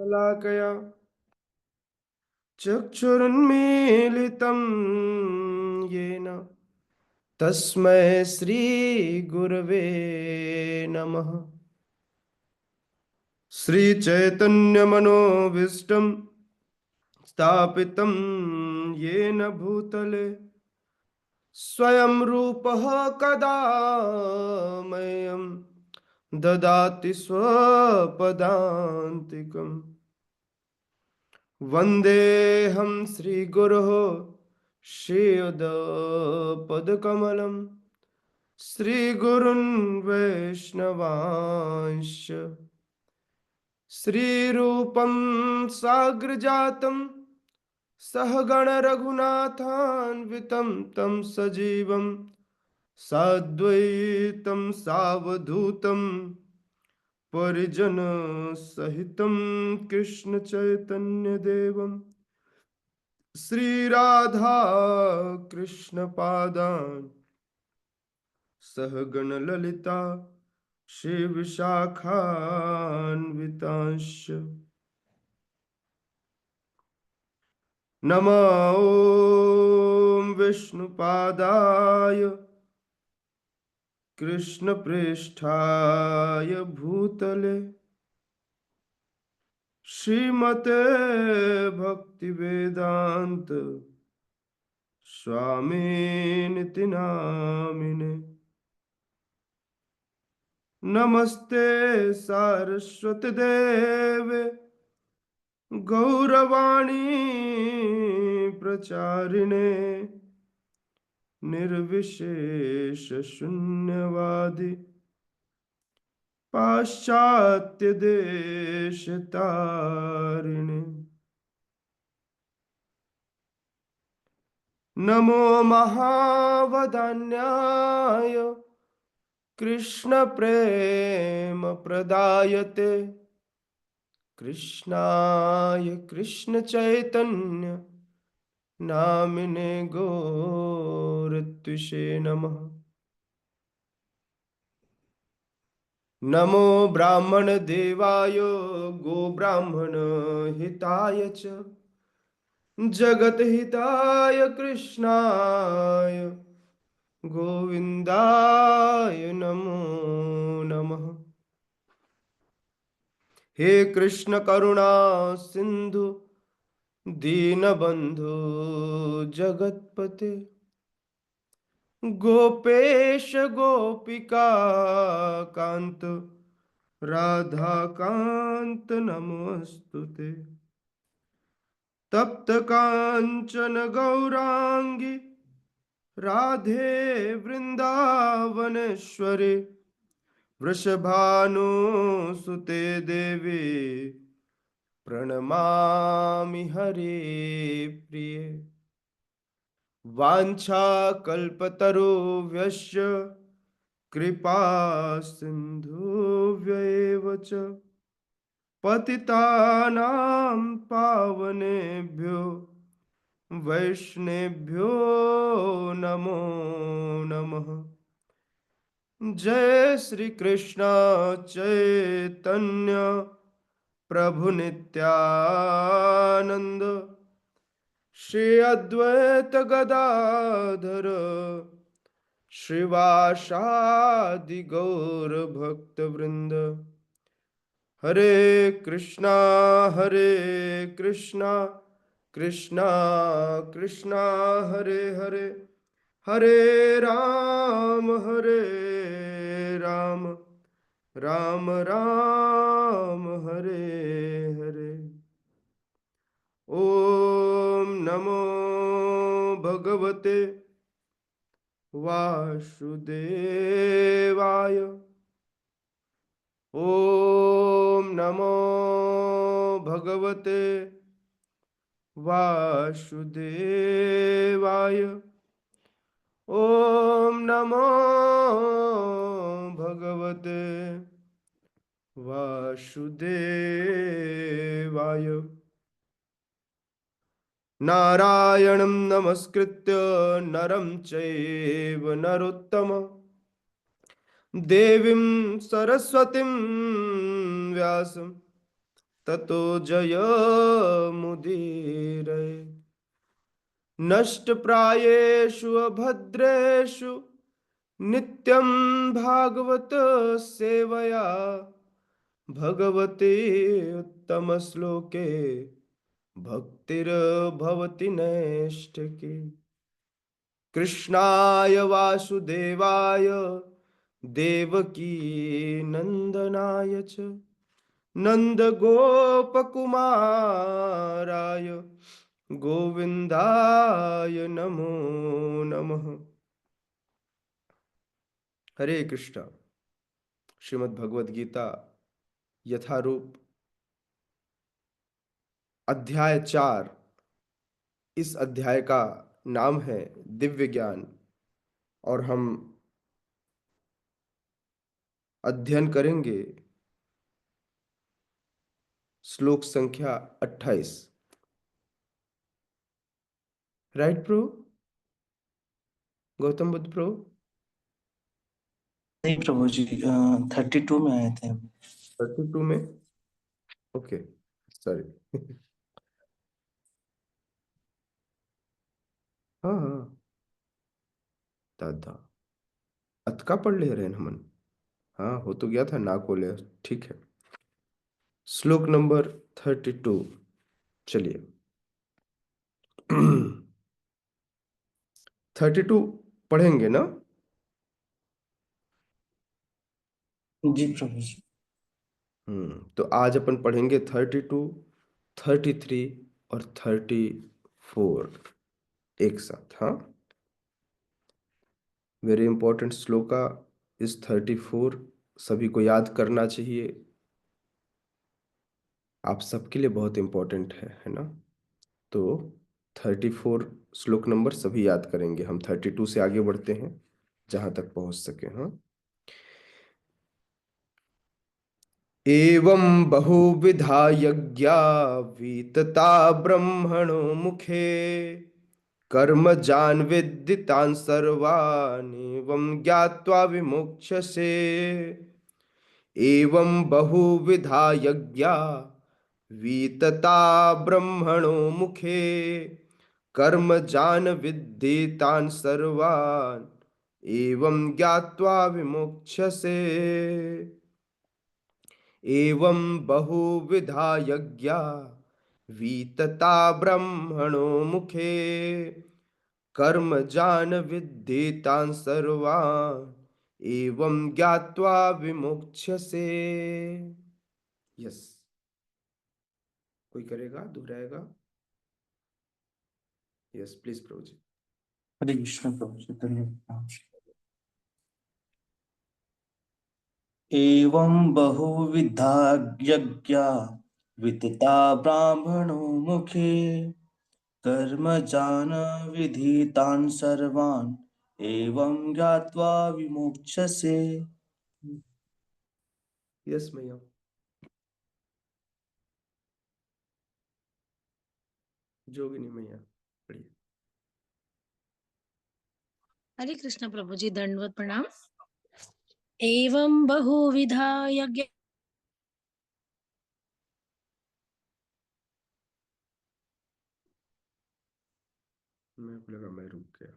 शलाकया चक्षुरुन्मीलितं येन तस्मै श्रीगुरवे नमः। श्रीचैतन्यमनोभीष्टं स्थापितं येन भूतले स्वयं रूपः कदा मह्यं ददाति स्वपदान्तिकम्। वन्देऽहं श्रीगुरोः श्रीयुतपदकमलं श्रीगुरुन् वैष्णवांश्च श्रीरूपं साग्रजातं सहगण रघुनाथान्वितं तं सजीवं साद्वैतं सावधूतं परिजनसहितं कृष्णचैतन्यदेवं श्रीराधा कृष्णपादान् सहगणललिता श्रीविशाखान्वितांश्च नमो ॐ विष्णुपादाय कृष्णप्रेष्ठाय भूतले श्रीमते भक्तिवेदान्त स्वामिनिति नामिने। नमस्ते सारस्वती देवे गौरवाणी प्रचारिणे निर्विशेष शून्यवादी पाश्चात्य देश तारिणे। नमो महावदान्याय कृष्ण प्रेम प्रदायते कृष्णाय कृष्ण चैतन्य नामिने गौरत्विषे नमः। नमो ब्राह्मण देवाय गो ब्राह्मण हिताय च जगत हिताय कृष्णाय गोविंदाय नमो नमः। हे कृष्ण करुणा सिंधु दीनबंधु जगतपते गोपेश गोपिका कांत राधा कांत नमोस्तुते। तप्त कांचन गौरांगी राधे वृंदावनेश्वरी वृषभानुसुते देवी प्रणमामि हरे प्रिये। वाञ्छाकल्पतरुभ्यश्च कृपा सिन्धुभ्यैव च पतितानां पावनेभ्यो वैष्णवेभ्यो नमो नमः। जय श्री कृष्ण चैतन्य प्रभु नित्यानंद श्री अद्वैत गदाधर श्रीवासादि गौर भक्त वृंद। हरे कृष्णा कृष्णा कृष्णा कृष्णा हरे हरे हरे राम राम राम हरे हरे। ओम नमो भगवते वासुदेवाय। ओम नमो भगवते वासुदेवाय। ओम नमो भगवते वासुदेवाय। नारायणं नमस्कृत्य नरं चैव नरोत्तमं देवीं सरस्वतीं व्यासं ततो जयमुदीरये। नष्टप्रायेषु अभद्रेषु नित्यं भागवत सेवया भगवते उत्तमश्लोके भक्तिर्भवति नैष्ठिकी। कृष्णाय वासुदेवाय देवकी नंदनाय च नन्दगोपकुमाराय गोविन्दाय नमो नमः। हरे कृष्णा। श्रीमद् भगवद गीता यथारूप अध्याय 4। इस अध्याय का नाम है दिव्य ज्ञान, और हम अध्ययन करेंगे श्लोक संख्या 28। राइट प्रभु? गौतम बुद्ध प्रभु? नहीं प्रभु जी, 32 में आए थे। 32 में? Okay, sorry. हाँ हाँ, दादा अतका पढ़ ले रहे हैं हमन। हाँ, हो तो गया था ना को ले। ठीक है, श्लोक नंबर 32। चलिए। 32 पढ़ेंगे ना? जी प्रभु जी। तो आज अपन पढ़ेंगे 32, 33 और 34 एक साथ। हाँ, वेरी इंपॉर्टेंट श्लोका इस 34, सभी को याद करना चाहिए। आप सबके लिए बहुत इंपॉर्टेंट है ना? तो 34 श्लोक नंबर सभी याद करेंगे। हम 32 से आगे बढ़ते हैं जहां तक पहुंच सके। हाँ, एवं बहुविधा यज्ञा वीतता ब्रह्मणो मुखे कर्म जान विद्धितान् सर्वान् एवं ज्ञात्वा विमुक्ष्यसे। एवं बहुविधा यज्ञा वीतता ब्रह्मणो मुखे कर्म जान विद्धितान् सर्वान् एवं ज्ञात्वा विमुक्ष्यसे। एवं बहुविधा यज्ञा वीतता ब्रह्मणो मुखे कर्म जान विद्धितान् सर्वान् एवं ज्ञात्वा विमुक्ष्यसे। यस, कोई करेगा, दोहराएगा? यस प्लीज प्रभु जी। हरे कृष्ण प्रभु जी, धन्यवाद। एवं बहुविधा यज्ञा वितता ब्राह्मणो मुखे कर्म जान विधितान् सर्वान् एवं ज्ञात्वा विमुक्ष्यसे। यस मैया। जोगिनी मैया पढ़िए। हरे कृष्ण प्रभु जी, दंडवत प्रणाम। एवं बहुविधा यज्ञ। मेरे को लगा मैं रुक गया,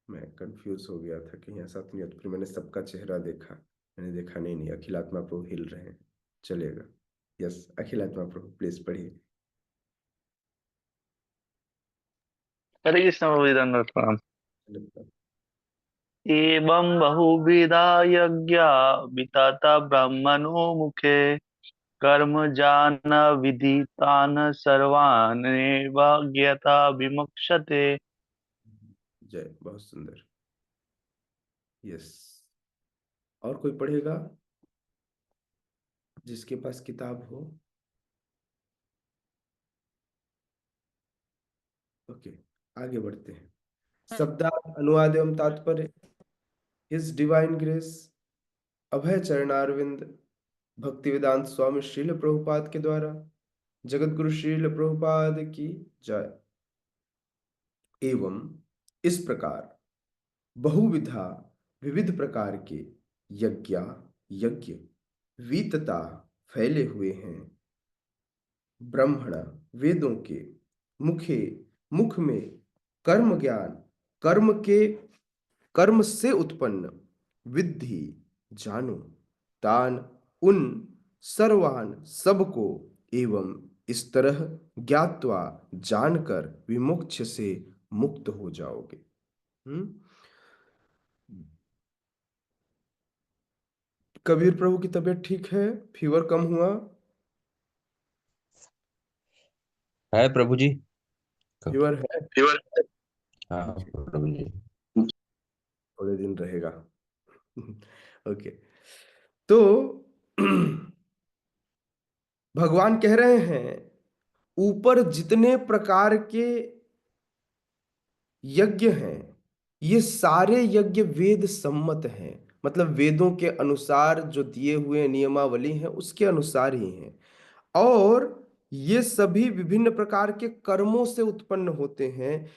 मैं कंफ्यूज हो गया था कहीं ऐसा तो नहीं है। फिर मैंने सबका चेहरा देखा, मैंने देखा नहीं नहीं, अखिलात्मा प्रभु हिल रहे हैं। चलेगा। यस, अखिलात्मा प्रभु प्लीज पढ़िए। हरे कृष्ण प्रभु। एवं बहुविधा यज्ञा वितता ब्रह्मणो मुखे कर्म जान विदितान् सर्वान् एव ज्ञात्वा विमुच्यते। जय, बहुत सुंदर। यस, और कोई पढ़ेगा जिसके पास किताब हो? ओके, आगे बढ़ते हैं। शब्दार्थ, अनुवाद एवं तात्पर्य। हिज डिवाइन ग्रेस अभय चरणारविंद भक्ति वेदांत स्वामी श्रील प्रभुपाद के द्वारा जगत गुरु श्रील प्रभुपाद की जय। एवं इस प्रकार बहुविधा विविध प्रकार के यज्ञ यज्ञ वीतता फैले हुए हैं। ब्रह्मण वेदों के मुखे मुख में कर्म ज्ञान कर्म के कर्म से उत्पन्न विद्धि जानो तान उन सर्वान सबको एवं इस तरह ज्ञात्वा जानकर विमुक्ष से मुक्त हो जाओगे। हम्म। कबीर प्रभु की तबीयत ठीक है? फीवर कम हुआ? है प्रभु जी। फीवर है? हाँ प्रभु जी। थोड़े दिन रहेगा। ओके। तो भगवान कह रहे हैं ऊपर जितने प्रकार के यज्ञ हैं ये सारे यज्ञ वेद सम्मत हैं, मतलब वेदों के अनुसार जो दिए हुए नियमावली हैं उसके अनुसार ही हैं। और ये सभी विभिन्न प्रकार के कर्मों से उत्पन्न होते हैं।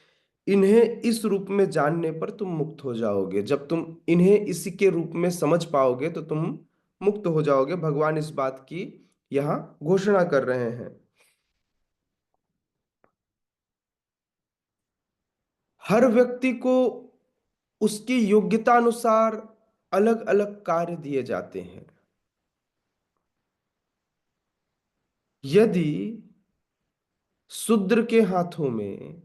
इन्हें इस रूप में जानने पर तुम मुक्त हो जाओगे। जब तुम इन्हें इसी के रूप में समझ पाओगे तो तुम मुक्त हो जाओगे। भगवान इस बात की यहां घोषणा कर रहे हैं। हर व्यक्ति को उसकी योग्यता अनुसार अलग अलग कार्य दिए जाते हैं। यदि शूद्र के हाथों में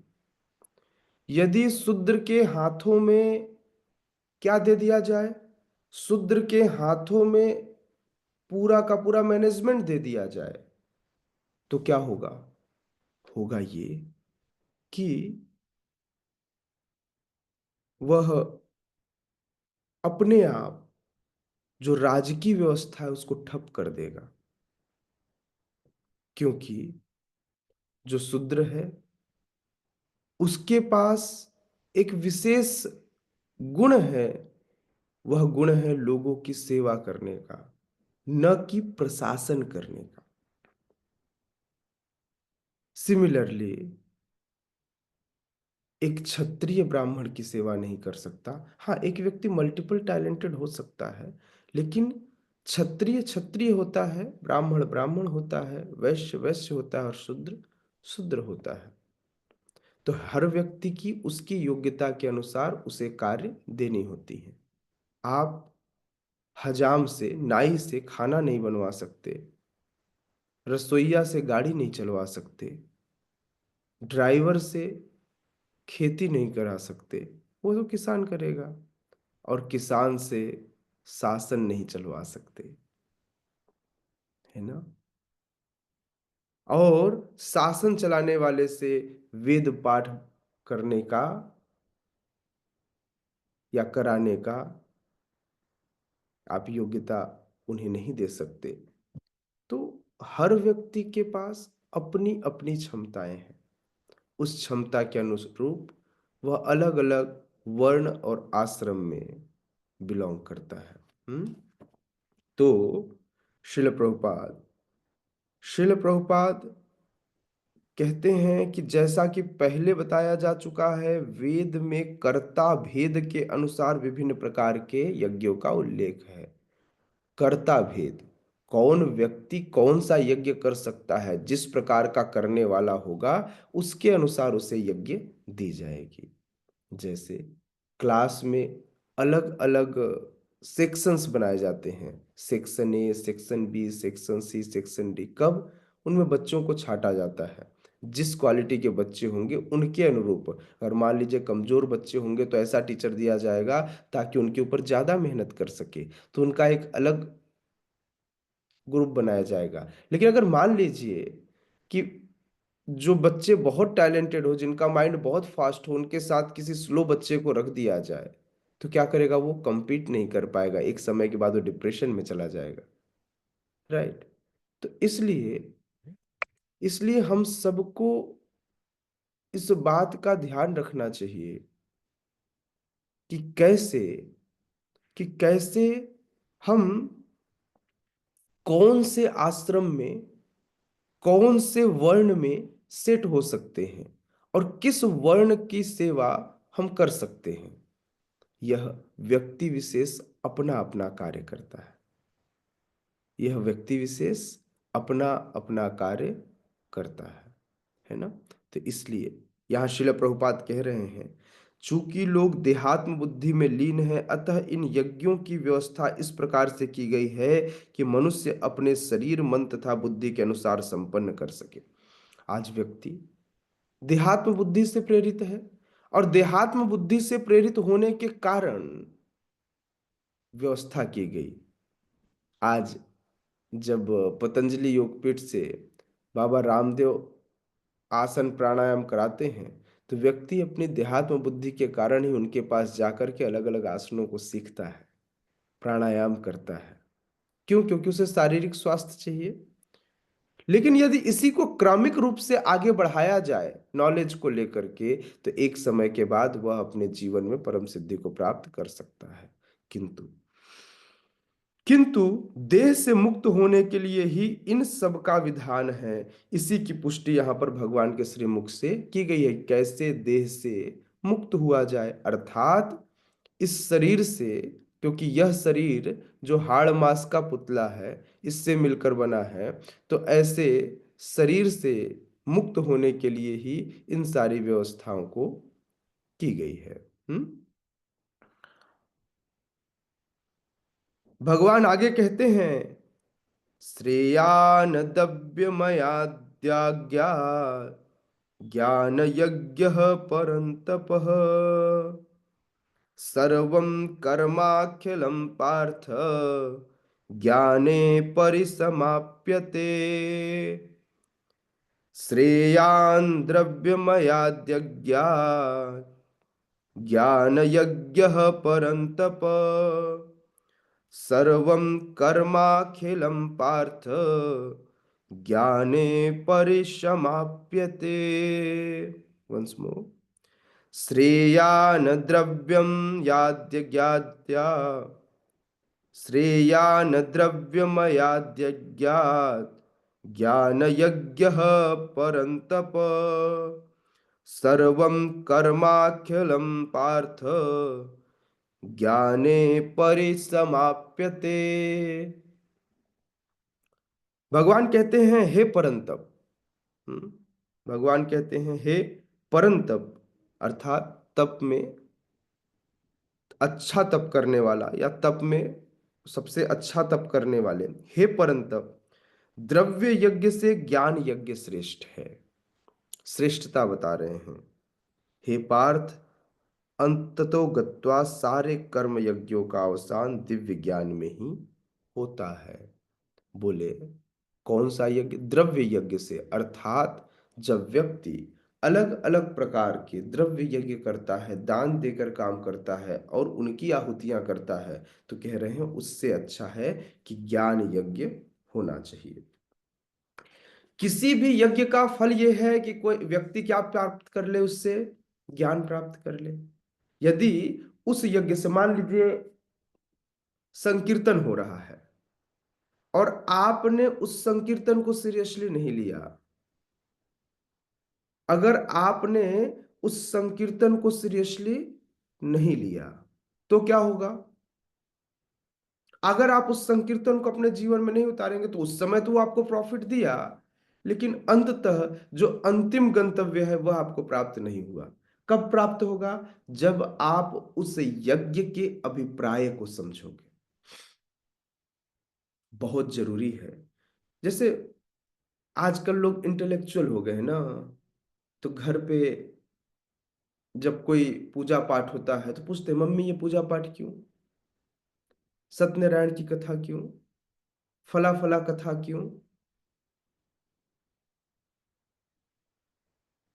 यदि शूद्र के हाथों में क्या दे दिया जाए, शूद्र के हाथों में पूरा का पूरा मैनेजमेंट दे दिया जाए तो क्या होगा? होगा ये कि वह अपने आप जो राजकीय व्यवस्था है उसको ठप कर देगा। क्योंकि जो शूद्र है उसके पास एक विशेष गुण है। वह गुण है लोगों की सेवा करने का, न कि प्रशासन करने का। सिमिलरली एक क्षत्रिय ब्राह्मण की सेवा नहीं कर सकता। हाँ, एक व्यक्ति मल्टीपल टैलेंटेड हो सकता है, लेकिन क्षत्रिय क्षत्रिय होता है, ब्राह्मण ब्राह्मण होता है, वैश्य वैश्य होता है और शूद्र शूद्र होता है। तो हर व्यक्ति की उसकी योग्यता के अनुसार उसे कार्य देनी होती है। आप हजाम से नाई से खाना नहीं बनवा सकते, रसोइया से गाड़ी नहीं चलवा सकते, ड्राइवर से खेती नहीं करा सकते, वो तो किसान करेगा। और किसान से शासन नहीं चलवा सकते, है ना। और शासन चलाने वाले से वेद पाठ करने का या कराने का आप योग्यता उन्हें नहीं दे सकते। तो हर व्यक्ति के पास अपनी अपनी क्षमताएं हैं। उस क्षमता के अनुरूप वह अलग अलग वर्ण और आश्रम में बिलोंग करता है। तो श्रील प्रभुपाद कहते हैं कि जैसा कि पहले बताया जा चुका है, वेद में कर्ता भेद के अनुसार विभिन्न प्रकार के यज्ञों का उल्लेख है। कर्ता भेद, कौन व्यक्ति कौन सा यज्ञ कर सकता है, जिस प्रकार का करने वाला होगा उसके अनुसार उसे यज्ञ दी जाएगी। जैसे क्लास में अलग अलग सेक्शंस बनाए जाते हैं, section A, section B, section C, section D. कब? उनमें बच्चों को छांटा जाता है। जिस क्वालिटी के बच्चे होंगे उनके अनुरूप। अगर मान लीजिए कमजोर बच्चे होंगे तो ऐसा टीचर दिया जाएगा ताकि उनके ऊपर ज्यादा मेहनत कर सके, तो उनका एक अलग ग्रुप बनाया जाएगा। लेकिन अगर मान लीजिए कि जो बच्चे बहुत टैलेंटेड हो, जिनका माइंड बहुत फास्ट हो, उनके साथ किसी स्लो बच्चे को रख दिया जाए तो क्या करेगा? वो compete नहीं कर पाएगा, एक समय के बाद वो डिप्रेशन में चला जाएगा। राइट। तो इसलिए इसलिए हम सबको इस बात का ध्यान रखना चाहिए कि कैसे हम कौन से आश्रम में कौन से वर्ण में सेट हो सकते हैं और किस वर्ण की सेवा हम कर सकते हैं। यह व्यक्ति विशेष अपना अपना कार्य करता है। यह व्यक्ति विशेष अपना अपना कार्य करता है ना। तो इसलिए यहाँ श्रील प्रभुपाद कह रहे हैं, चूंकि लोग देहात्म बुद्धि में लीन है, अतः इन यज्ञों की व्यवस्था इस प्रकार से की गई है कि मनुष्य अपने शरीर, मन तथा बुद्धि के अनुसार संपन्न कर सके। आज व्यक्ति देहात्म बुद्धि से प्रेरित है, और देहात्म बुद्धि से प्रेरित होने के कारण व्यवस्था की गई। आज जब पतंजलि योगपीठ से बाबा रामदेव आसन प्राणायाम कराते हैं, तो व्यक्ति अपनी देहात्म बुद्धि के कारण ही उनके पास जाकर के अलग अलग आसनों को सीखता है, प्राणायाम करता है। क्यों? क्योंकि उसे शारीरिक स्वास्थ्य चाहिए। लेकिन यदि इसी को क्रमिक रूप से आगे बढ़ाया जाए नॉलेज को लेकर के, तो एक समय के बाद वह अपने जीवन में परम सिद्धि को प्राप्त कर सकता है। किंतु देह से मुक्त होने के लिए ही इन सब का विधान है। इसी की पुष्टि यहाँ पर भगवान के श्रीमुख से की गई है। कैसे देह से मुक्त हुआ जाए, अर्थात इस शरीर से, क्योंकि यह शरीर जो हाड़ मांस का पुतला है, इससे मिलकर बना है, तो ऐसे शरीर से मुक्त होने के लिए ही इन सारी व्यवस्थाओं को की गई है। भगवान आगे कहते हैं, श्रेयान दव्यमयाद्याज्ञा ज्ञान यज्ञ परंतपः सर्वं कर्माखिलं पार्थ ज्ञाने परिसमाप्यते। श्रेयान् द्रव्यमयाद्यज्ञा ज्ञान यज्ञ परंतप सर्वं कर्माखिलं पार्थ ज्ञाने परिसमाप्यते। वंस मोर, श्रेयान द्रव्यम याद्यज्ञात्या श्रेयान द्रव्यमयाद्यज्ञात् ज्ञान यज्ञ परंतप सर्वं कर्माखिलं पार्थ ज्ञाने परिसमाप्यते। भगवान कहते हैं, हे परंतप, भगवान कहते हैं, हे परंतप, अर्थात तप में अच्छा तप करने वाला, या तप में सबसे अच्छा तप करने वाले, हे परंतप, द्रव्य यज्ञ से ज्ञान यज्ञ श्रेष्ठ है। श्रेष्ठता बता रहे हैं। हे पार्थ, अंततो गत्वा सारे कर्म यज्ञों का अवसान दिव्य ज्ञान में ही होता है। बोले, कौन सा यज्ञ? द्रव्य यज्ञ से, अर्थात जब व्यक्ति अलग अलग प्रकार के द्रव्य यज्ञ करता है, दान देकर काम करता है और उनकी आहुतियां करता है, तो कह रहे हैं उससे अच्छा है कि ज्ञान यज्ञ होना चाहिए। किसी भी यज्ञ का फल यह है कि कोई व्यक्ति क्या प्राप्त कर ले, उससे ज्ञान प्राप्त कर ले। यदि उस यज्ञ से, मान लीजिए संकीर्तन हो रहा है और आपने उस संकीर्तन को सीरियसली नहीं लिया, अगर आपने उस संकीर्तन को सीरियसली नहीं लिया तो क्या होगा? अगर आप उस संकीर्तन को अपने जीवन में नहीं उतारेंगे तो उस समय तो वो आपको प्रॉफिट दिया, लेकिन अंततः जो अंतिम गंतव्य है वह आपको प्राप्त नहीं हुआ। कब प्राप्त होगा? जब आप उस यज्ञ के अभिप्राय को समझोगे। बहुत जरूरी है। जैसे आजकल लोग इंटेलेक्चुअल हो गए हैं ना, तो घर पे जब कोई पूजा पाठ होता है तो पूछते हैं, मम्मी ये पूजा पाठ क्यों? सत्यनारायण की कथा क्यों? फला फला कथा क्यों?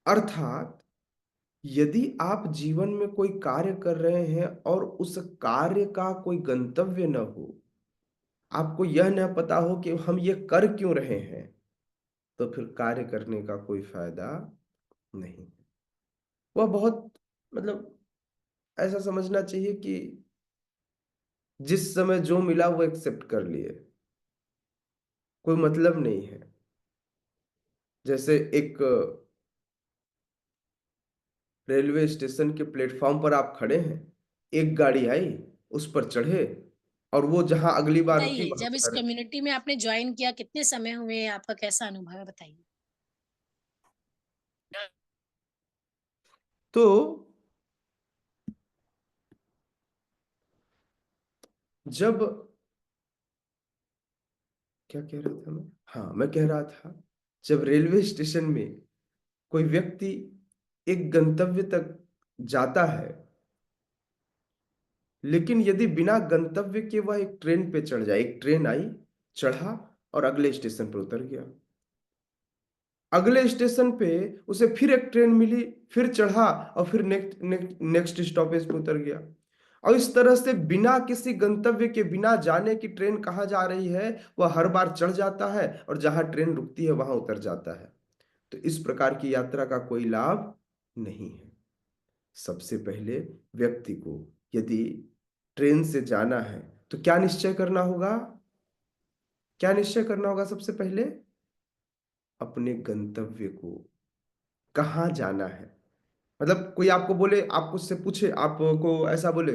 अर्थात यदि आप जीवन में कोई कार्य कर रहे हैं और उस कार्य का कोई गंतव्य न हो, आपको यह न पता हो कि हम ये कर क्यों रहे हैं, तो फिर कार्य करने का कोई फायदा नहीं। वह बहुत, मतलब ऐसा समझना चाहिए कि जिस समय जो मिला वो एक्सेप्ट कर लिए, कोई मतलब नहीं है। जैसे एक रेलवे स्टेशन के प्लेटफॉर्म पर आप खड़े हैं, एक गाड़ी आई, उस पर चढ़े और वो जहां अगली बार रुकी बताइए, वहां जब इस पर। कम्युनिटी में आपने ज्वाइन किया, कितने समय हुए, आपका कैसा अनुभव है, बताइए। तो जब, क्या कह रहा था मैं, हाँ मैं कह रहा था, जब रेलवे स्टेशन में कोई व्यक्ति एक गंतव्य तक जाता है, लेकिन यदि बिना गंतव्य के वह एक ट्रेन पे चढ़ जाए, एक ट्रेन आई, चढ़ा और अगले स्टेशन पर उतर गया, अगले स्टेशन पे उसे फिर एक ट्रेन मिली, फिर चढ़ा और फिर नेक्स्ट नेक्स्ट नेक्स्ट स्टॉपेज पे उतर गया, और इस तरह से बिना किसी गंतव्य के, बिना जाने की ट्रेन कहाँ जा रही है वह हर बार चढ़ जाता है और जहां ट्रेन रुकती है वहां उतर जाता है। तो इस प्रकार की यात्रा का कोई लाभ नहीं है। सबसे पहले व्यक्ति को यदि ट्रेन से जाना है तो क्या निश्चय करना होगा, क्या निश्चय करना होगा सबसे पहले? अपने गंतव्य को, कहाँ जाना है। मतलब कोई आपको बोले, आपको उससे पूछे, आपको ऐसा बोले,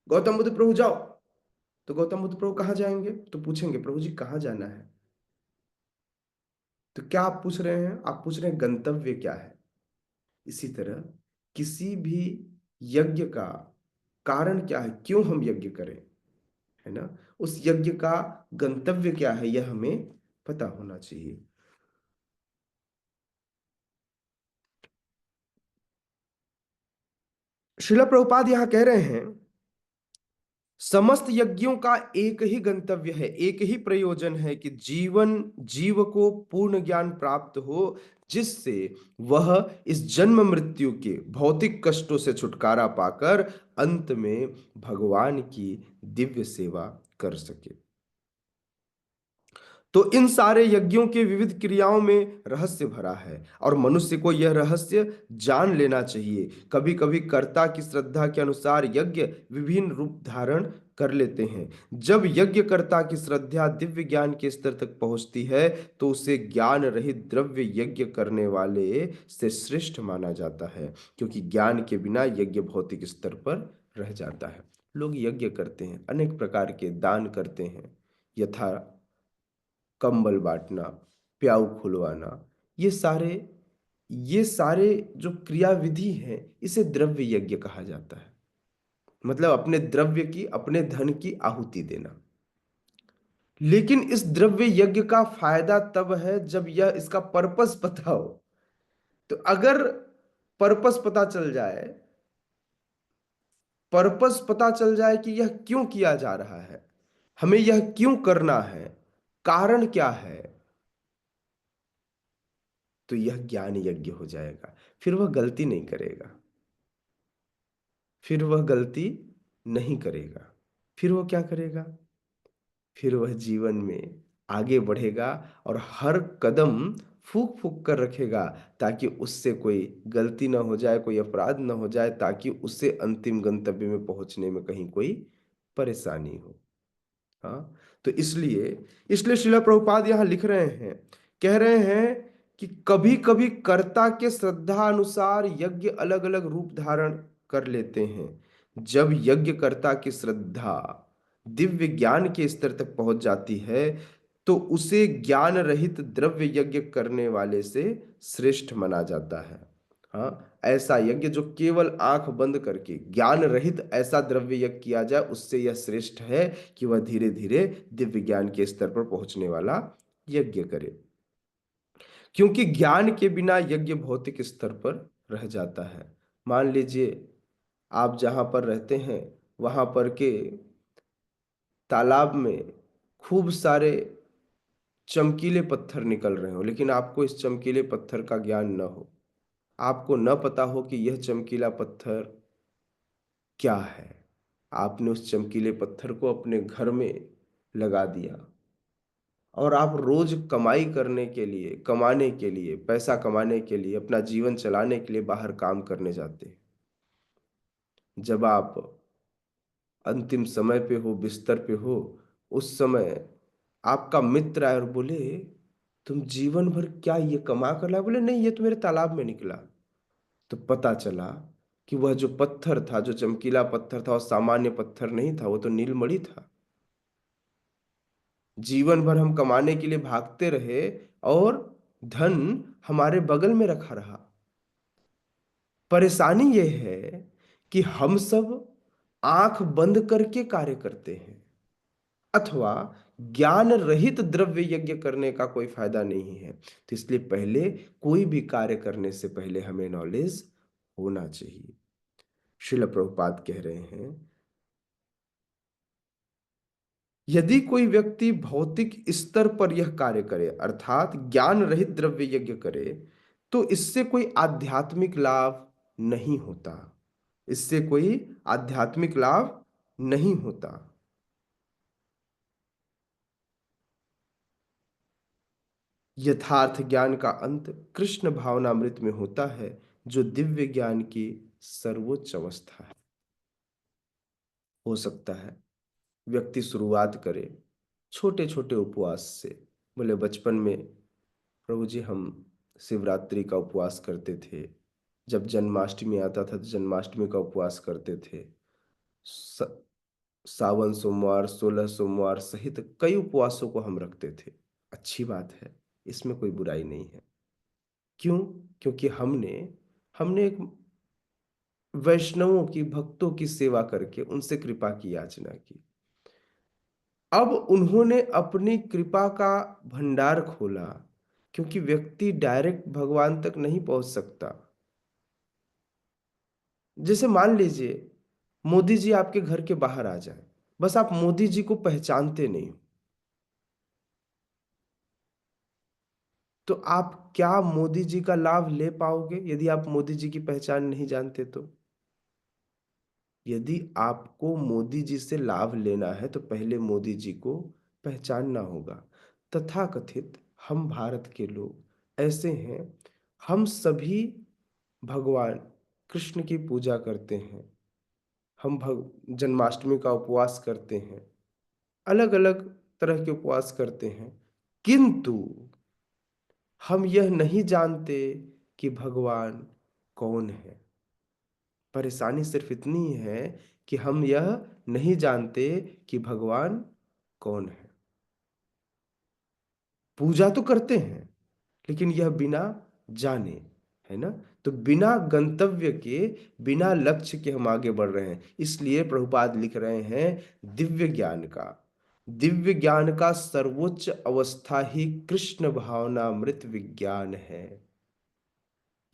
गौतम बुद्ध प्रभु जाओ, तो गौतम बुद्ध प्रभु कहाँ जाएंगे? तो पूछेंगे प्रभु जी कहाँ जाना है। तो क्या आप पूछ रहे हैं? आप पूछ रहे हैं गंतव्य क्या है। इसी तरह किसी भी यज्ञ का कारण क्या है, क्यों हम यज्ञ करें, है ना, उस यज्ञ का गंतव्य क्या है, यह हमें पता होना चाहिए। श्रील प्रभुपाद यहां कह रहे हैं, समस्त यज्ञों का एक ही गंतव्य है, एक ही प्रयोजन है कि जीव को पूर्ण ज्ञान प्राप्त हो, जिससे वह इस जन्म मृत्यु के भौतिक कष्टों से छुटकारा पाकर अंत में भगवान की दिव्य सेवा कर सके। तो इन सारे यज्ञों के विविध क्रियाओं में रहस्य भरा है और मनुष्य को यह रहस्य जान लेना चाहिए। कभी कभी कर्ता की श्रद्धा के अनुसार यज्ञ विभिन्न रूप धारण कर लेते हैं। जब यज्ञकर्ता की श्रद्धा दिव्य ज्ञान के स्तर तक पहुंचती है तो उसे ज्ञान रहित द्रव्य यज्ञ करने वाले से श्रेष्ठ माना जाता है, क्योंकि ज्ञान के बिना यज्ञ भौतिक स्तर पर रह जाता है। लोग यज्ञ करते हैं, अनेक प्रकार के दान करते हैं, यथा कंबल बांटना, प्याऊ खुलवाना, ये सारे जो क्रियाविधि हैं, इसे द्रव्य यज्ञ कहा जाता है। मतलब अपने द्रव्य की, अपने धन की आहुति देना। लेकिन इस द्रव्य यज्ञ का फायदा तब है जब यह, इसका पर्पस पता हो। तो अगर पर्पस पता चल जाए, पर्पस पता चल जाए कि यह क्यों किया जा रहा है, हमें यह क्यों करना है, कारण क्या है, तो यह ज्ञान यज्ञ हो जाएगा। फिर वह गलती नहीं करेगा, फिर वह गलती नहीं करेगा। फिर वह क्या करेगा? फिर वह जीवन में आगे बढ़ेगा और हर कदम फूक फूक कर रखेगा, ताकि उससे कोई गलती ना हो जाए, कोई अपराध ना हो जाए, ताकि उससे अंतिम गंतव्य में पहुंचने में कहीं कोई परेशानी हो। हाँ, तो इसलिए इसलिए श्रील प्रभुपाद यहां लिख रहे हैं, कह रहे हैं कि कभी कभी कर्ता के श्रद्धा अनुसार यज्ञ अलग अलग रूप धारण कर लेते हैं। जब यज्ञकर्ता की श्रद्धा दिव्य ज्ञान के स्तर तक पहुंच जाती है तो उसे ज्ञान रहित द्रव्य यज्ञ करने वाले से श्रेष्ठ माना जाता है। हाँ, ऐसा यज्ञ जो केवल आंख बंद करके ज्ञान रहित ऐसा द्रव्य यज्ञ किया जाए, उससे यह श्रेष्ठ है कि वह धीरे धीरे दिव्य ज्ञान के स्तर पर पहुंचने वाला यज्ञ करे। क्योंकि ज्ञान के बिना यज्ञ भौतिक स्तर पर रह जाता है। मान लीजिए आप जहां पर रहते हैं वहां पर के तालाब में खूब सारे चमकीले पत्थर निकल रहे हो, लेकिन आपको इस चमकीले पत्थर का ज्ञान न हो, आपको न पता हो कि यह चमकीला पत्थर क्या है। आपने उस चमकीले पत्थर को अपने घर में लगा दिया और आप रोज कमाई करने के लिए, कमाने के लिए, पैसा कमाने के लिए, अपना जीवन चलाने के लिए बाहर काम करने जाते हैं। जब आप अंतिम समय पे हो, बिस्तर पे हो, उस समय आपका मित्र आए और बोले तुम जीवन भर क्या ये कमा कर लाए? बोले नहीं, ये तो मेरे तालाब में निकला। तो पता चला कि वह जो पत्थर था, जो चमकीला पत्थर था, वो सामान्य पत्थर नहीं था, वो तो नीलमणि था। जीवन भर हम कमाने के लिए भागते रहे और धन हमारे बगल में रखा रहा। परेशानी यह है कि हम सब आंख बंद करके कार्य करते हैं, अथवा ज्ञान रहित द्रव्य यज्ञ करने का कोई फायदा नहीं है। तो इसलिए पहले कोई भी कार्य करने से पहले हमें नॉलेज होना चाहिए। श्रील प्रभुपाद कह रहे हैं, यदि कोई व्यक्ति भौतिक स्तर पर यह कार्य करे, अर्थात ज्ञान रहित द्रव्य यज्ञ करे, तो इससे कोई आध्यात्मिक लाभ नहीं होता। इससे कोई आध्यात्मिक लाभ नहीं होता। यथार्थ ज्ञान का अंत कृष्ण भावनामृत में होता है, जो दिव्य ज्ञान की सर्वोच्च अवस्था है। हो सकता है व्यक्ति शुरुआत करे छोटे छोटे उपवास से। बोले बचपन में प्रभु जी हम शिवरात्रि का उपवास करते थे, जब जन्माष्टमी आता था तो जन्माष्टमी का उपवास करते थे, स- सावन सोमवार 16 सोमवार सहित कई उपवासों को हम रखते थे। अच्छी बात है, इसमें कोई बुराई नहीं है। क्यों? क्योंकि हमने हमने एक वैष्णवों की, भक्तों की सेवा करके उनसे कृपा की याचना की। अब उन्होंने अपनी कृपा का भंडार खोला, क्योंकि व्यक्ति डायरेक्ट भगवान तक नहीं पहुंच सकता। जैसे मान लीजिए मोदी जी आपके घर के बाहर आ जाए, बस आप मोदी जी को पहचानते नहीं हो, तो आप क्या मोदी जी का लाभ ले पाओगे यदि आप मोदी जी की पहचान नहीं जानते तो? यदि आपको मोदी जी से लाभ लेना है तो पहले मोदी जी को पहचानना होगा। तथाकथित हम भारत के लोग ऐसे हैं, हम सभी भगवान कृष्ण की पूजा करते हैं, हम जन्माष्टमी का उपवास करते हैं, अलग अलग तरह के उपवास करते हैं, किंतु हम यह नहीं जानते कि भगवान कौन है। परेशानी सिर्फ इतनी है कि हम यह नहीं जानते कि भगवान कौन है। पूजा तो करते हैं, लेकिन यह बिना जाने, है ना? तो बिना गंतव्य के, बिना लक्ष्य के हम आगे बढ़ रहे हैं। इसलिए प्रभुपाद लिख रहे हैं, दिव्य ज्ञान का, दिव्य ज्ञान का सर्वोच्च अवस्था ही कृष्ण भावनामृत विज्ञान है।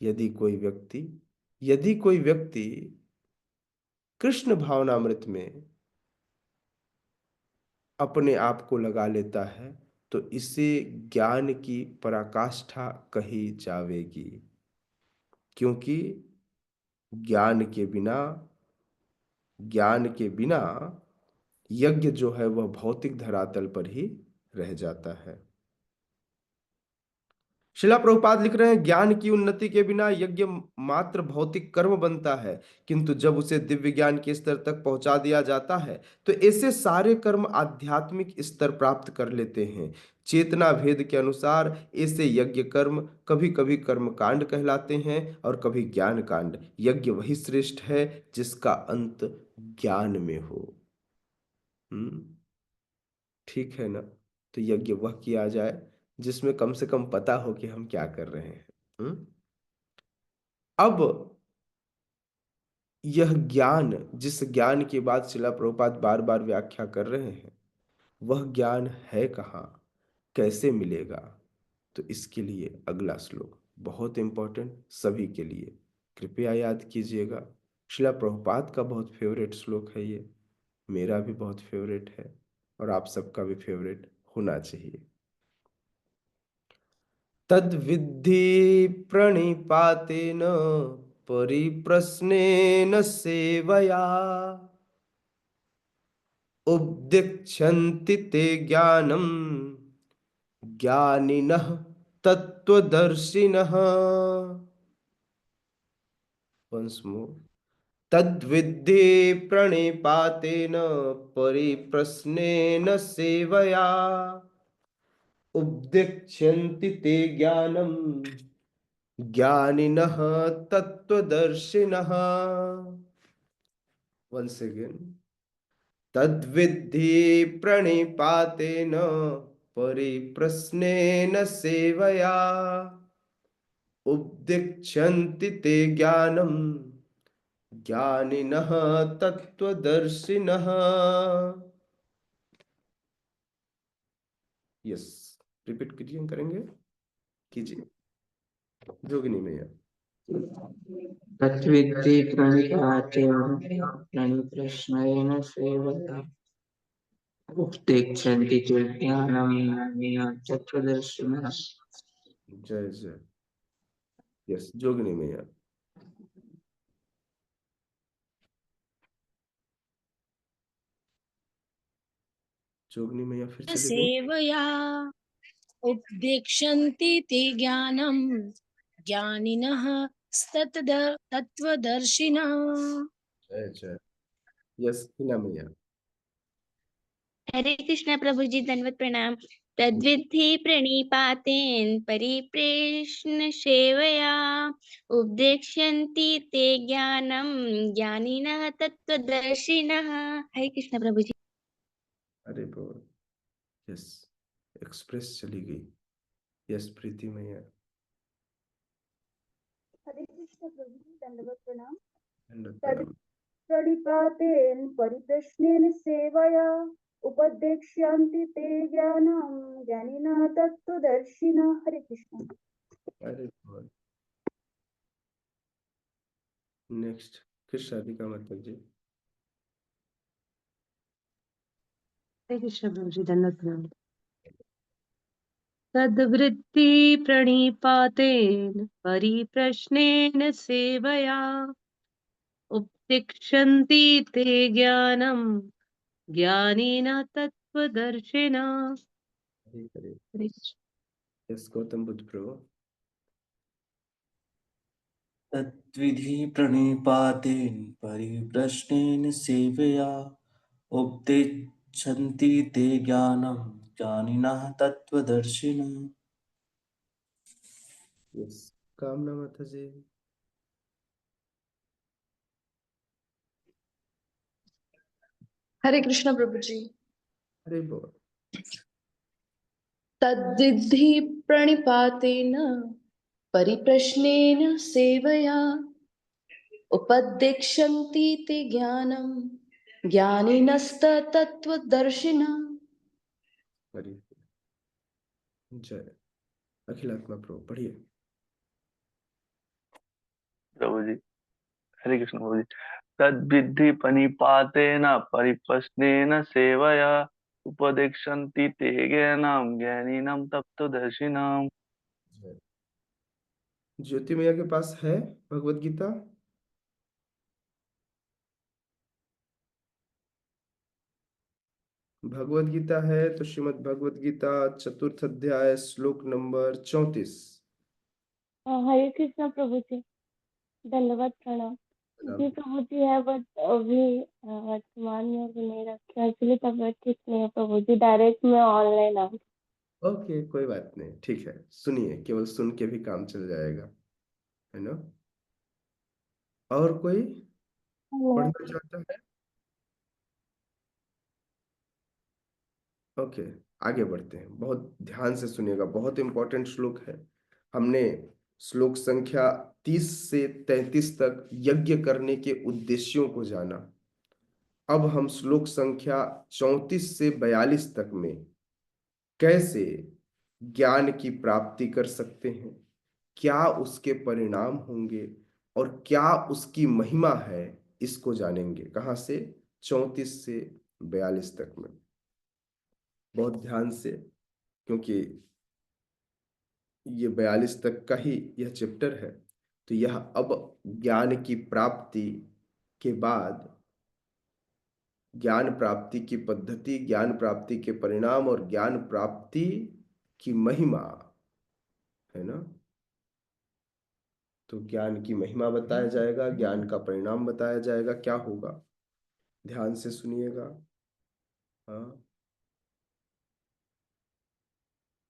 यदि कोई व्यक्ति यदि कोई व्यक्ति कृष्ण भावनामृत में अपने आप को लगा लेता है, तो इसे ज्ञान की पराकाष्ठा कही जावेगी। क्योंकि ज्ञान के बिना ज्ञान के बिना यज्ञ जो है वह भौतिक धरातल पर ही रह जाता है। शिला प्रभुपाद लिख रहे हैं, ज्ञान की उन्नति के बिना यज्ञ मात्र भौतिक कर्म बनता है, किंतु जब उसे दिव्य ज्ञान के स्तर तक पहुंचा दिया जाता है तो ऐसे सारे कर्म आध्यात्मिक स्तर प्राप्त कर लेते हैं। चेतना भेद के अनुसार ऐसे यज्ञ कर्म कभी कभी कर्म कांड कहलाते हैं और कभी ज्ञान कांड। यज्ञ वही श्रेष्ठ है जिसका अंत ज्ञान में हो। हम्म ठीक है ना? तो यज्ञ वह किया जाए जिसमें कम से कम पता हो कि हम क्या कर रहे हैं। हम्म अब यह ज्ञान, जिस ज्ञान की बात शिला प्रभुपाद बार बार व्याख्या कर रहे हैं, वह ज्ञान है कहाँ, कैसे मिलेगा? तो इसके लिए अगला श्लोक बहुत इंपॉर्टेंट, सभी के लिए कृपया याद कीजिएगा। शिला प्रभुपाद का बहुत फेवरेट श्लोक है ये, मेरा भी बहुत फेवरेट है, और आप सबका भी फेवरेट होना चाहिए। तद्विद्धि प्रणिपातेन परिप्रश्नेन सेवया उपदिक्षन्ति ते ज्ञानम् ज्ञानिनः तत्त्वदर्शिनः। Once more. तद्विद्धि प्रणिपातेन परिप्रश्नेन सेवया उपदिक्षन्ति ते ज्ञानम् ज्ञानिनः तत्त्वदर्शिनः। Once again. तद्विद्धि प्रणिपातेन परिप्रश्नेन सेवया उपदिक्षन्ति ते ज्ञानम् ज्ञानिनः तत्त्वदर्शिनः। यस, रिपीट कीजिए, करेंगे, कीजिए, जोगिनी मैया। तद्विद्धि प्रणिपातेन प्रणिप्रश्नेन सेवया उपदिक्षन्ति च ज्ञानं ज्ञानिनः तत्त्वदर्शिनः। जय जय। यस, जोगिनी मैया। जोगिनी मैया फिर चले गई। सेवया उपदेक्षन्ति ते ज्ञानं ज्ञानिनः तत्त्वदर्शिनः। जय जय। यस, हिना मैया। हरे कृष्णा प्रभु जी, दंडवत प्रणाम। तद्विद्धि प्रणिपातेन परिप्रेष्ण सेवया उपदेक्ष्यन्ति ते ज्ञानम ज्ञानिनः तत्त्वदर्शिनः। हरे कृष्णा प्रभु जी। अरे बोल। यस, एक्सप्रेस चली गई। यस, प्रीति मैया। हरे कृष्ण प्रभु जी, दंडवत प्रणाम। दंडवत प्रणाम। प्रणिपातेन परिप्रश्नेन सेवया उपदेक्ष्यन्ति ते ज्ञानं ज्ञानिनः तत्त्वदर्शिनः। हरे कृष्ण। अरे बोल। नेक्स्ट, कृष्ण राधिका माता जी। हरे कृष्ण प्रभु जी, दंडवत प्रणाम। तद्वृत्ति प्रणिपातेन परिप्रश्नेन सेवया उपदिक्षन्ति ते ज्ञानं ज्ञानिनः तत्त्वदर्शिनः। हरे हरे। हरे कृष्ण। यस, गौतम बुद्ध प्रभु। तद्विधि प्रणिपातेन परिप्रश्नेन सेवया उपदिच्छन्ति ते ज्ञानं ज्ञानिनः तत्त्वदर्शिनः। यस, कामना माता जी। हरे कृष्ण प्रभु जी। अरे बोल। तद्विद्धि प्रणिपातेन परिप्रश्नेन सेवया उपदेक्षन्ति ते ज्ञानं ज्ञानिनस्तत्त्वदर्शिनः। हरे जय। अखिलात्मा प्रभु पढ़िए। प्रभु जी, हरे कृष्ण प्रभु जी। तद्विद्धि प्रणिपातेन परिप्रश्नेन सेवया उपदेक्षन्ति ते ज्ञानं ज्ञानिनं तत्त्वदर्शिनं। जय। ज्योति मैया के पास है भगवत गीता? भगवत गीता है तो श्रीमद् भगवत गीता चतुर्थ अध्याय श्लोक नंबर 34। हरे कृष्णा प्रभु जी, दंडवत प्रणाम। जी प्रभु जी है, बट अभी वर्तमान में अभी नहीं रखे, एक्चुअली तबियत ठीक नहीं है प्रभु जी, डायरेक्ट मैं ऑनलाइन आऊँ। ओके, कोई बात नहीं, ठीक है, सुनिए, केवल सुन के भी काम चल जाएगा, है ना? और कोई पढ़ना चाहता है? ओके, आगे बढ़ते हैं। बहुत ध्यान से सुनिएगा, बहुत इंपॉर्टेंट श्लोक है। हमने श्लोक संख्या 30 से 33 तक यज्ञ करने के उद्देश्यों को जाना। अब हम श्लोक संख्या 34 से 42 तक में कैसे ज्ञान की प्राप्ति कर सकते हैं, क्या उसके परिणाम होंगे और क्या उसकी महिमा है, इसको जानेंगे। कहाँ से? 34 से 42 तक में। बहुत ध्यान से, क्योंकि ये 42 तक का ही यह चैप्टर है। तो यह अब ज्ञान की प्राप्ति के बाद ज्ञान प्राप्ति की पद्धति, ज्ञान प्राप्ति के परिणाम और ज्ञान प्राप्ति की महिमा, है ना? तो ज्ञान की महिमा बताया जाएगा, ज्ञान का परिणाम बताया जाएगा, क्या होगा। ध्यान से सुनिएगा। हाँ,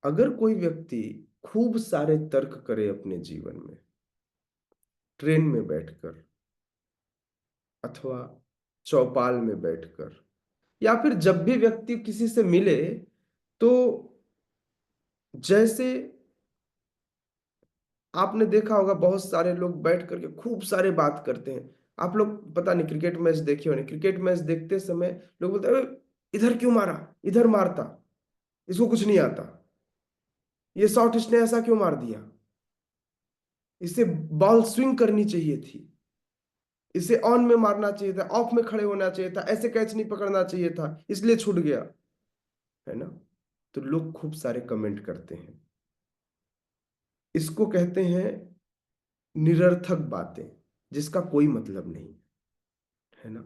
अगर कोई व्यक्ति खूब सारे तर्क करे अपने जीवन में, ट्रेन में बैठकर अथवा चौपाल में बैठकर, या फिर जब भी व्यक्ति किसी से मिले तो जैसे आपने देखा होगा बहुत सारे लोग बैठ करके खूब सारे बात करते हैं। आप लोग पता नहीं क्रिकेट मैच देखे होने, क्रिकेट मैच देखते समय लोग बोलते हैं इधर क्यों मारा, इधर मारता, इसको कुछ नहीं आता, ये शॉट इसने ऐसा क्यों मार दिया, इसे बॉल स्विंग करनी चाहिए थी, इसे ऑन में मारना चाहिए था, ऑफ में खड़े होना चाहिए था, ऐसे कैच नहीं पकड़ना चाहिए था, इसलिए छूट गया, है ना। तो लोग खूब सारे कमेंट करते हैं। इसको कहते हैं निरर्थक बातें जिसका कोई मतलब नहीं, है ना।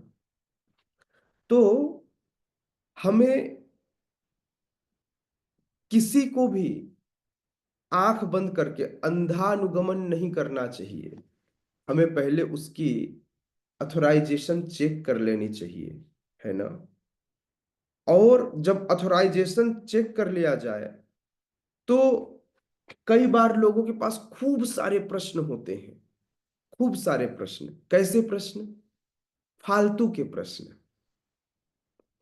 तो हमें किसी को भी आंख बंद करके अंधानुगमन नहीं करना चाहिए। हमें पहले उसकी अथोराइजेशन चेक कर लेनी चाहिए, है ना। और जब अथोराइजेशन चेक कर लिया जाए तो कई बार लोगों के पास खूब सारे प्रश्न होते हैं, खूब सारे प्रश्न। कैसे प्रश्न? फालतू के प्रश्न,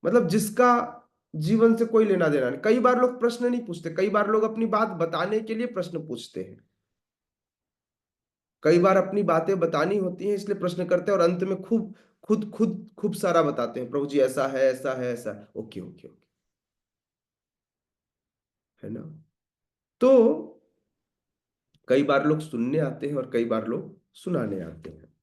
मतलब जिसका जीवन से कोई लेना देना नहीं। कई बार लोग प्रश्न नहीं पूछते, कई बार लोग अपनी बात बताने के लिए प्रश्न पूछते हैं, कई बार अपनी बातें बतानी होती हैं इसलिए प्रश्न करते हैं और अंत में खूब सारा बताते हैं, प्रभु जी ऐसा है, ऐसा है, ऐसा है। ओके ओके ओके, है ना। तो कई बार लोग सुनने आते हैं और कई बार लोग सुनाने आते हैं,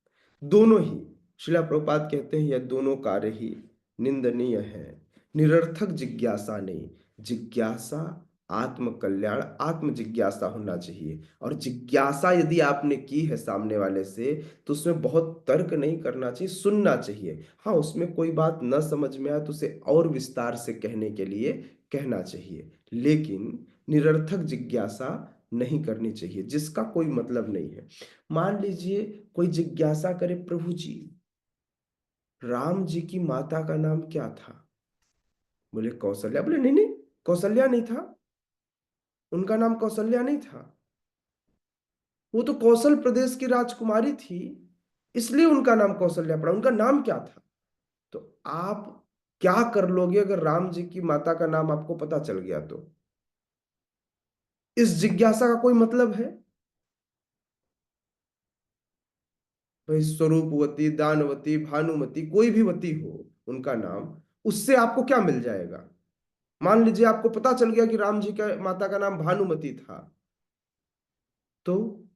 दोनों ही। श्रीला प्रभुपाद कहते हैं यह दोनों कार्य ही निंदनीय है। निरर्थक जिज्ञासा नहीं, जिज्ञासा आत्म कल्याण, आत्म जिज्ञासा होना चाहिए। और जिज्ञासा यदि आपने की है सामने वाले से तो उसमें बहुत तर्क नहीं करना चाहिए, सुनना चाहिए। हाँ, उसमें कोई बात न समझ में आए तो उसे और विस्तार से कहने के लिए कहना चाहिए, लेकिन निरर्थक जिज्ञासा नहीं करनी चाहिए जिसका कोई मतलब नहीं है। मान लीजिए कोई जिज्ञासा करे, प्रभु जी राम जी की माता का नाम क्या था? बोले कौशल्या। बोले नहीं नहीं, कौशल्या नहीं था, उनका नाम कौशल्या नहीं था, वो तो कौशल प्रदेश की राजकुमारी थी, इसलिए उनका नाम कौशल्या पड़ा। उनका नाम क्या था? तो आप क्या कर लोगे अगर राम जी की माता का नाम आपको पता चल गया? तो इस जिज्ञासा का कोई मतलब है? भाई स्वरूपवती, दानवती, भानुमती, कोई भी वती हो उनका नाम, उससे आपको क्या मिल जाएगा? मान लीजिए आपको पता चल गया कि राम जी का माता का नाम भानुमती था, तो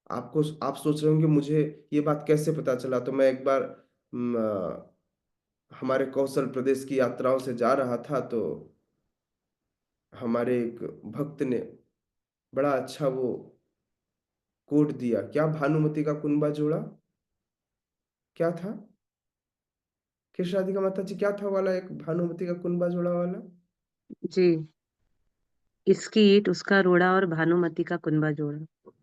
आप सोच रहे होंगे मुझे ये बात कैसे पता चला। तो मैं एक बार हमारे कौशल प्रदेश की यात्राओं से जा रहा था तो हमारे एक भक्त ने बड़ा अच्छा वो कोट दिया। क्या? भानुमति का कुंभा जोड़ा, क्या था? किस राधिका माता जी क्या था वाला, एक भानुमति का कुंभा जोड़ा वाला? जी, इसकी ईट उसका रोड़ा और भानुमति का कुंभा जोड़ा।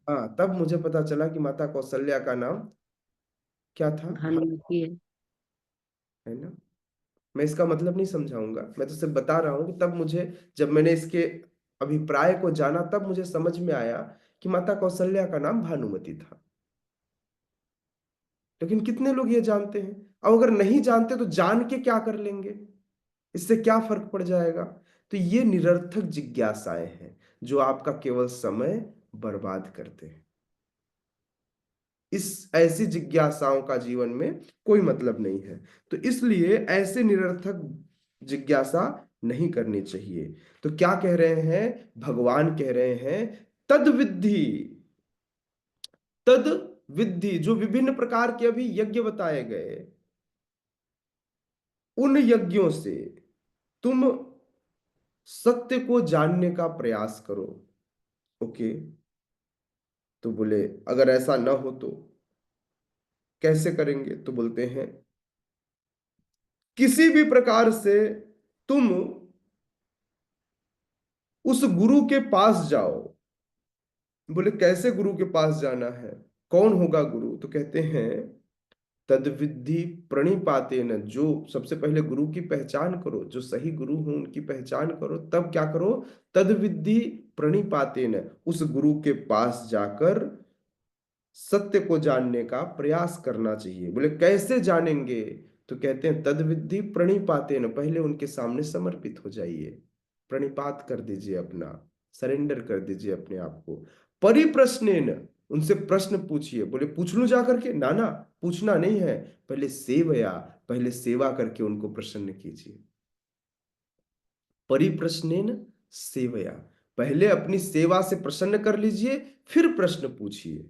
हाँ, तब मुझे पता चला कि माता कौशल्या का नाम क्या था? भानुमति है। है ना। मैं इसका मतलब नहीं समझाऊंगा, मैं तो सिर्फ बता रहा हूं कि तब मुझे, जब मैंने इसके अभिप्राय को जाना तब मुझे समझ में आया कि माता कौशल्या का नाम भानुमति था। लेकिन कितने लोग ये जानते हैं? अब अगर नहीं जानते तो जान के क्या कर लेंगे, इससे क्या फर्क पड़ जाएगा? तो ये निरर्थक जिज्ञासाएं हैं जो आपका केवल समय बर्बाद करते हैं। इस ऐसी जिज्ञासाओं का जीवन में कोई मतलब नहीं है, तो इसलिए ऐसे निरर्थक जिज्ञासा नहीं करनी चाहिए। तो क्या कह रहे हैं भगवान? कह रहे हैं तद विद्धि, तद विद्धि, जो विभिन्न प्रकार के अभी यज्ञ बताए गए, उन यज्ञों से तुम सत्य को जानने का प्रयास करो। ओके, तो बोले अगर ऐसा ना हो तो कैसे करेंगे? तो बोलते हैं किसी भी प्रकार से तुम उस गुरु के पास जाओ। बोले कैसे गुरु के पास जाना है, कौन होगा गुरु? तो कहते हैं तद्विद्धि प्रणिपातेन, जो सबसे पहले गुरु की पहचान करो, जो सही गुरु हो उनकी पहचान करो, तब क्या करो? तद्विद्धि प्रणिपातेन, उस गुरु के पास जाकर सत्य को जानने का प्रयास करना चाहिए। बोले कैसे जानेंगे? तो कहते हैं तद विद्धि प्रणिपातेन, पहले उनके सामने समर्पित हो जाइए, प्रणिपात कर दीजिए, अपना सरेंडर कर दीजिए अपने आप को। परिप्रश्नेन, उनसे प्रश्न पूछिए। बोले पूछ लूं जा करके? ना ना, पूछना नहीं है, पहले सेवया, पहले सेवा करके उनको प्रसन्न कीजिए। परिप्रश्नेन सेवया, पहले अपनी सेवा से प्रसन्न कर लीजिए, फिर प्रश्न पूछिए।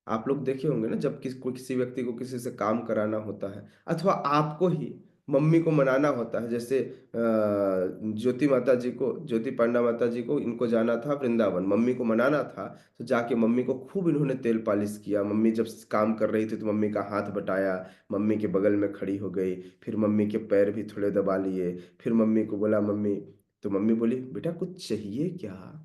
आप लोग देखे होंगे ना, जब किसी व्यक्ति को किसी से काम कराना होता है, अथवा आपको ही मम्मी को मनाना होता है, जैसे ज्योति माता जी को, ज्योति पांडा माता जी को, इनको जाना था वृंदावन, मम्मी को मनाना था, तो जाके मम्मी को खूब इन्होंने तेल पालिश किया। मम्मी जब काम कर रही थी तो मम्मी का हाथ बटाया, मम्मी के बगल में खड़ी हो गई, फिर मम्मी के पैर भी थोड़े दबा लिए, फिर मम्मी को बोला मम्मी, तो मम्मी बोली बेटा कुछ चाहिए क्या?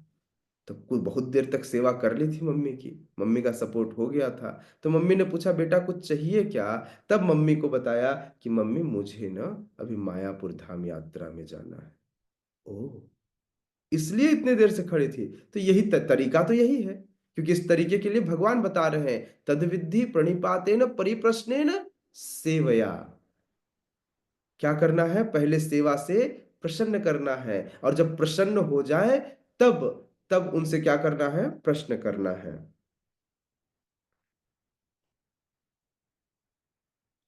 तो कुछ बहुत देर तक सेवा कर ली थी मम्मी की, मम्मी का सपोर्ट हो गया था। तो मम्मी ने पूछा बेटा कुछ चाहिए क्या? तब मम्मी को बताया कि मम्मी मुझे ना अभी मायापुर धाम यात्रा में जाना है। ओह, इसलिए इतने देर से खड़ी थी। तो यही तरीका तो यही है, क्योंकि इस तरीके के लिए भगवान बता रहे हैं तद्विद्धि प्रणिपातेन परिप्रश्नेन सेवया। क्या करना है? पहले सेवा से प्रसन्न करना है, और जब प्रसन्न हो जाए तब तब उनसे क्या करना है? प्रश्न करना है।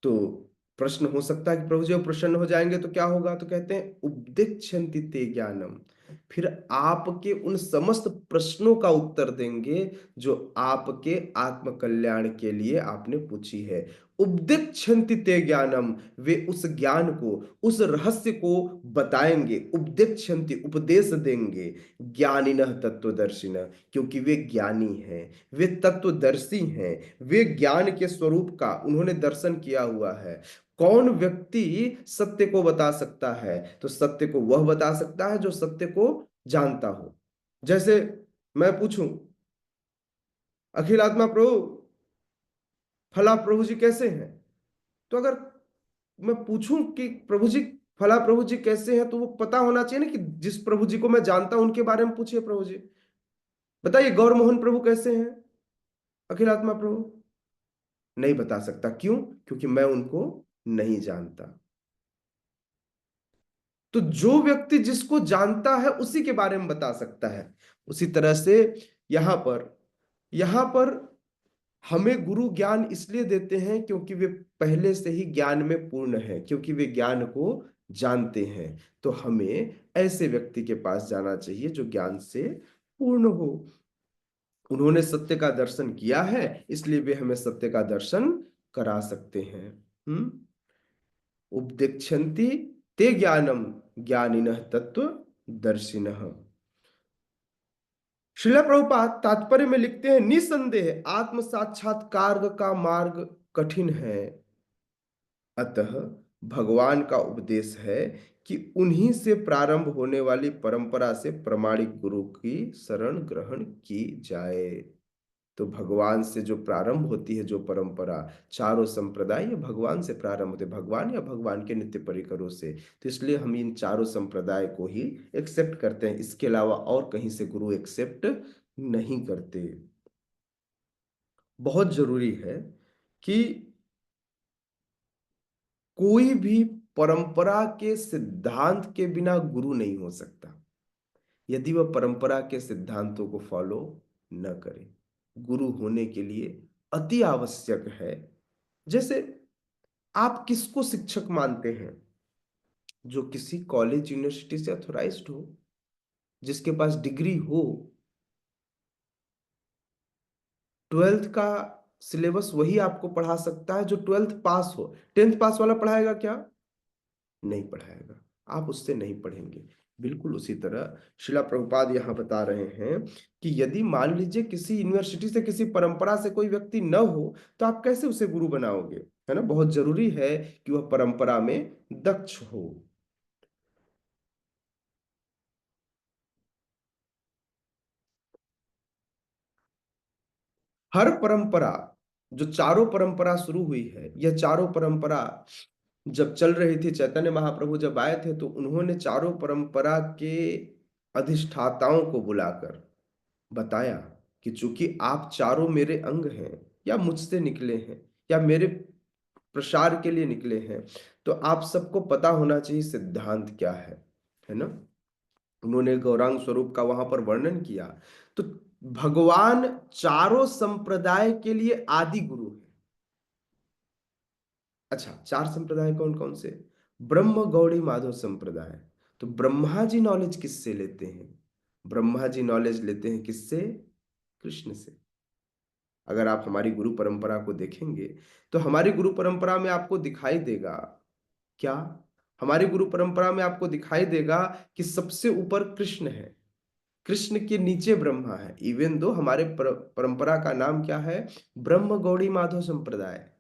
तो प्रश्न हो सकता है कि प्रभु जी प्रसन्न हो जाएंगे तो क्या होगा? तो कहते हैं उपदिक्षन्ति ते ज्ञानम, फिर आपके उन समस्त प्रश्नों का उत्तर देंगे जो आपके आत्म कल्याण के लिए आपने पूछी है। उपदिक्षन्ति ते ज्ञानम, वे उस ज्ञान को, उस रहस्य को बताएंगे। उपदिक्षन्ति, उपदेश देंगे। ज्ञानिनः तत्वदर्शिनः, क्योंकि वे ज्ञानी हैं, वे तत्वदर्शी हैं, वे ज्ञान के स्वरूप का उन्होंने दर्शन किया हुआ है। कौन व्यक्ति सत्य को बता सकता है? तो सत्य को वह बता सकता है जो सत्य को जानता हो। जैसे मैं पूछूं अखिलात्मा प्रभु, फला प्रभु जी कैसे हैं? तो अगर मैं पूछूं कि प्रभु जी, फला प्रभु जी कैसे हैं, तो वो पता होना चाहिए ना कि जिस प्रभु जी को मैं जानता हूं उनके बारे में पूछिए, प्रभु जी बताइए गौर मोहन प्रभु कैसे हैं? अखिलात्मा प्रभु नहीं बता सकता। क्यों? क्योंकि मैं उनको नहीं जानता। तो जो व्यक्ति जिसको जानता है उसी के बारे में बता सकता है। उसी तरह से यहां पर हमें गुरु ज्ञान इसलिए देते हैं क्योंकि वे पहले से ही ज्ञान में पूर्ण है, क्योंकि वे ज्ञान को जानते हैं। तो हमें ऐसे व्यक्ति के पास जाना चाहिए जो ज्ञान से पूर्ण हो। उन्होंने सत्य का दर्शन किया है, इसलिए वे हमें सत्य का दर्शन करा सकते हैं। उपदिक्षन्ति ते ज्ञानम ज्ञानिनः तत्वदर्शिनः। श्रील प्रभुपाद तात्पर्य में लिखते हैं निसंदेह आत्म साक्षात्कार का मार्ग कठिन है, अतः भगवान का उपदेश है कि उन्हीं से प्रारंभ होने वाली परंपरा से प्रमाणिक गुरु की शरण ग्रहण की जाए। तो भगवान से जो प्रारंभ होती है, जो परंपरा, चारों संप्रदाय ये भगवान से प्रारंभ होते, भगवान या भगवान के नित्य परिकरों से। तो इसलिए हम इन चारों संप्रदाय को ही एक्सेप्ट करते हैं, इसके अलावा और कहीं से गुरु एक्सेप्ट नहीं करते। बहुत जरूरी है कि कोई भी परंपरा के सिद्धांत के बिना गुरु नहीं हो सकता, यदि वह परंपरा के सिद्धांतों को फॉलो न करे। गुरु होने के लिए अति आवश्यक है। जैसे आप किसको शिक्षक मानते हैं? जो किसी कॉलेज यूनिवर्सिटी से अथोराइज्ड हो, जिसके पास डिग्री हो। 12th का सिलेबस वही आपको पढ़ा सकता है जो 12th पास हो। 10th पास वाला पढ़ाएगा क्या? नहीं पढ़ाएगा, आप उससे नहीं पढ़ेंगे। बिल्कुल उसी तरह श्रीला प्रभुपाद यहाँ बता रहे हैं कि यदि मान लीजिए किसी यूनिवर्सिटी से, किसी परंपरा से कोई व्यक्ति न हो, तो आप कैसे उसे गुरु बनाओगे? है ना, बहुत जरूरी है कि वह परंपरा में दक्ष हो। हर परंपरा, जो चारों परंपरा शुरू हुई है, यह चारों परंपरा जब चल रही थी, चैतन्य महाप्रभु जब आए थे तो उन्होंने चारों परंपरा के अधिष्ठाताओं को बुलाकर बताया कि चूंकि आप चारों मेरे अंग हैं, या मुझसे निकले हैं, या मेरे प्रसार के लिए निकले हैं, तो आप सबको पता होना चाहिए सिद्धांत क्या है ना। उन्होंने गौरांग स्वरूप का वहां पर वर्णन किया। तो भगवान चारों संप्रदाय के लिए आदि गुरु है। अच्छा, चार संप्रदाय कौन कौन से? ब्रह्म गौड़ी माधव संप्रदाय। तो ब्रह्मा जी नॉलेज किससे लेते हैं? ब्रह्मा जी नॉलेज लेते हैं किससे? कृष्ण से। अगर आप हमारी गुरु परंपरा को देखेंगे तो हमारी गुरु परंपरा में आपको दिखाई देगा क्या? हमारी गुरु परंपरा में आपको दिखाई देगा कि सबसे ऊपर कृष्ण है, कृष्ण के नीचे ब्रह्मा है। इवन दो हमारे परंपरा का नाम क्या है? ब्रह्म गौड़ी माधव संप्रदाय।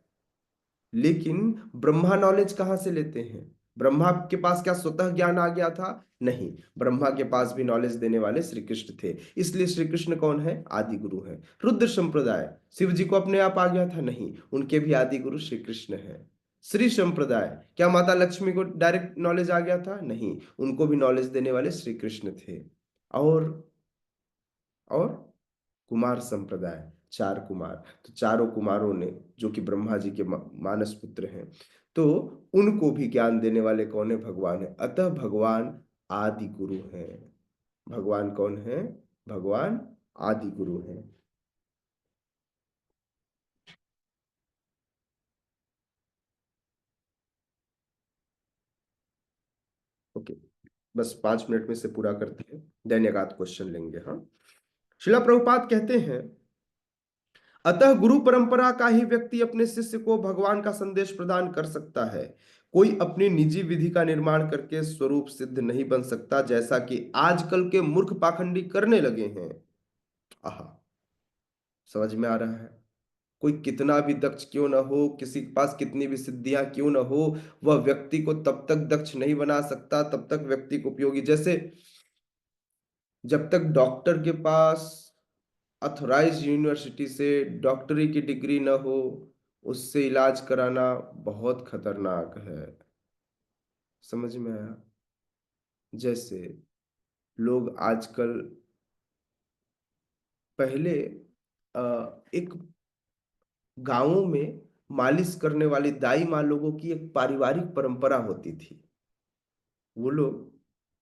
लेकिन ब्रह्मा नॉलेज कहां से लेते हैं? ब्रह्मा के पास क्या स्वतः ज्ञान आ गया था? नहीं, ब्रह्मा के पास भी नॉलेज देने वाले श्री कृष्ण थे। इसलिए श्री कृष्ण कौन है? आदि गुरु है। रुद्र संप्रदाय, शिव जी को अपने आप आ गया था? नहीं, उनके भी आदि गुरु श्री कृष्ण है। श्री संप्रदाय, क्या माता लक्ष्मी को डायरेक्ट नॉलेज आ गया था? नहीं, उनको भी नॉलेज देने वाले श्री कृष्ण थे। और कुमार संप्रदाय, चार कुमार। तो चारों कुमारों ने, जो कि ब्रह्मा जी के मानस पुत्र हैं, तो उनको भी ज्ञान देने वाले कौन है? भगवान है। अतः भगवान आदि गुरु हैं। भगवान कौन है? भगवान आदि गुरु हैं। ओके, बस 5 मिनट में से पूरा करते हैं, देन एक आध क्वेश्चन लेंगे। हाँ, शिला प्रभुपाद कहते हैं, अतः गुरु परंपरा का ही व्यक्ति अपने शिष्य को भगवान का संदेश प्रदान कर सकता है। कोई अपनी निजी विधि का निर्माण करके स्वरूप सिद्ध नहीं बन सकता, जैसा कि आजकल के मूर्ख पाखंडी करने लगे हैं। आहा, समझ में आ रहा है? कोई कितना भी दक्ष क्यों न हो, किसी के पास कितनी भी सिद्धियां क्यों न हो, वह व्यक्ति को तब तक दक्ष नहीं बना सकता, तब तक व्यक्ति को उपयोगी। जैसे जब तक डॉक्टर के पास अथोराइज यूनिवर्सिटी से डॉक्टरी की डिग्री न हो, उससे इलाज कराना बहुत खतरनाक है। समझ में आया? जैसे लोग आजकल, पहले एक गांवों में मालिश करने वाली दाई माँ लोगों की एक पारिवारिक परंपरा होती थी। वो लोग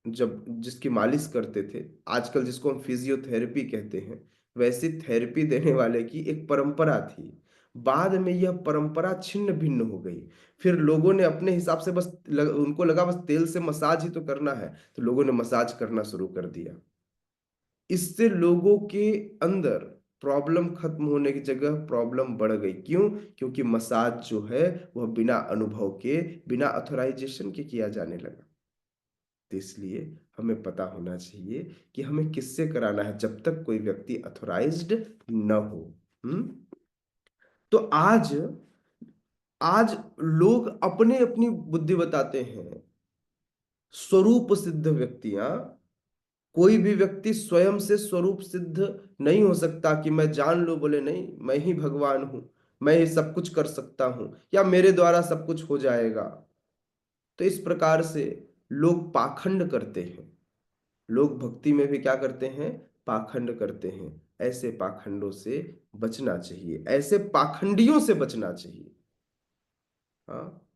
जब जिसकी मालिश करते थे, आजकल जिसको हम फिजियोथेरेपी कहते हैं, वैसी थेरेपी देने वाले की एक परंपरा थी। बाद में यह परंपरा छिन्न भिन्न हो गई। फिर लोगों ने अपने हिसाब से बस उनको लगा बस तेल से मसाज ही तो करना है, तो लोगों ने मसाज करना शुरू कर दिया। इससे लोगों के अंदर प्रॉब्लम खत्म होने की जगह प्रॉब्लम बढ़ गई। क्यों? क्योंकि मसाज जो है वह बिना अनुभव के, बिना ऑथराइजेशन के किया जाने लगा। तो इसलिए हमें पता होना चाहिए कि हमें किससे कराना है, जब तक कोई व्यक्ति अथोराइज्ड न हो। तो आज लोग अपने अपनी बुद्धि बताते हैं। स्वरूप सिद्ध व्यक्तियां, कोई भी व्यक्ति स्वयं से स्वरूप सिद्ध नहीं हो सकता कि मैं जान लो, बोले नहीं मैं ही भगवान हूं, मैं ही सब कुछ कर सकता हूं, या मेरे द्वारा सब कुछ हो जाएगा। तो इस प्रकार से लोग पाखंड करते हैं। लोग भक्ति में भी क्या करते हैं? पाखंड करते हैं। ऐसे पाखंडों से बचना चाहिए, ऐसे पाखंडियों से बचना चाहिए। हाँ,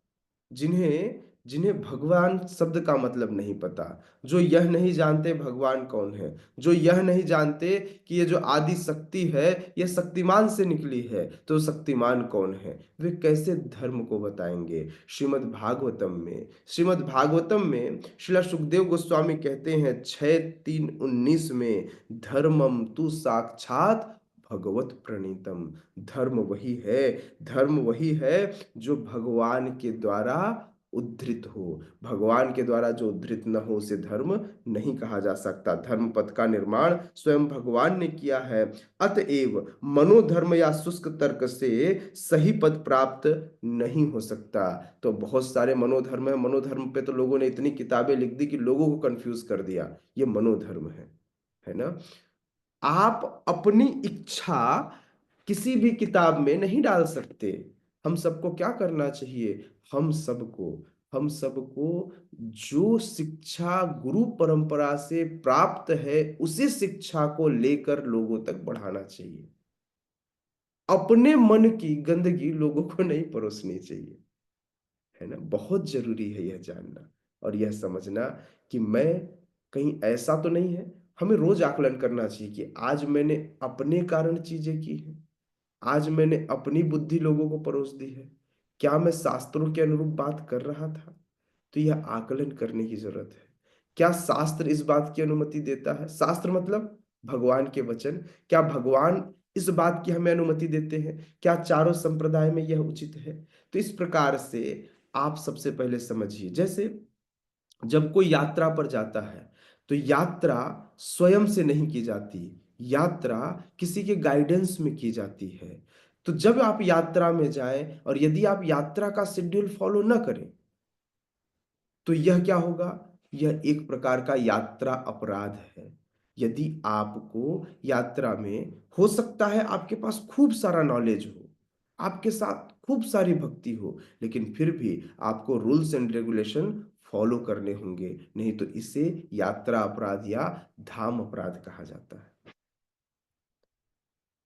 जिन्हें जिन्हें भगवान शब्द का मतलब नहीं पता, जो यह नहीं जानते भगवान कौन है, जो यह नहीं जानते कि ये जो आदि शक्ति है यह शक्तिमान से निकली है, तो शक्तिमान कौन है, वे कैसे धर्म को बताएंगे? श्रीमद् भागवतम में श्रीला सुखदेव गोस्वामी कहते हैं 6:3-19 में, धर्मम तु साक्षात भगवत प्रणीतम। धर्म वही है जो भगवान के द्वारा उद्धृत हो। भगवान के द्वारा जो उद्धृत न हो उसे धर्म नहीं कहा जा सकता। धर्म पद का निर्माण स्वयं भगवान ने किया है। अतएव मनोधर्म या शुष्क तर्क से सही पद प्राप्त नहीं हो सकता। तो बहुत सारे मनोधर्म है, मनोधर्म पे तो लोगों ने इतनी किताबें लिख दी कि लोगों को कंफ्यूज कर दिया। ये मनोधर्म है ना। आप अपनी इच्छा किसी भी किताब में नहीं डाल सकते। हम सबको क्या करना चाहिए? हम सबको जो शिक्षा गुरु परंपरा से प्राप्त है उसी शिक्षा को लेकर लोगों तक बढ़ाना चाहिए। अपने मन की गंदगी लोगों को नहीं परोसनी चाहिए, है ना। बहुत जरूरी है यह जानना और यह समझना कि मैं कहीं ऐसा तो नहीं है। हमें रोज आकलन करना चाहिए कि आज मैंने अपने कारण चीजें की हैं, आज मैंने अपनी बुद्धि लोगों को परोस दी है, क्या मैं शास्त्रों के अनुरूप बात कर रहा था। तो यह आकलन करने की जरूरत है। क्या शास्त्र इस बात की अनुमति देता है? शास्त्र मतलब भगवान के वचन। क्या भगवान इस बात की हमें अनुमति देते हैं? क्या चारों संप्रदाय में यह उचित है? तो इस प्रकार से आप सबसे पहले समझिए, जैसे जब कोई यात्रा पर जाता है तो यात्रा स्वयं से नहीं की जाती, यात्रा किसी के गाइडेंस में की जाती है। तो जब आप यात्रा में जाएं और यदि आप यात्रा का शेड्यूल फॉलो न करें तो यह क्या होगा? यह एक प्रकार का यात्रा अपराध है। यदि आपको यात्रा में, हो सकता है आपके पास खूब सारा नॉलेज हो, आपके साथ खूब सारी भक्ति हो, लेकिन फिर भी आपको रूल्स एंड रेगुलेशन फॉलो करने होंगे, नहीं तो इसे यात्रा अपराध या धाम अपराध कहा जाता है।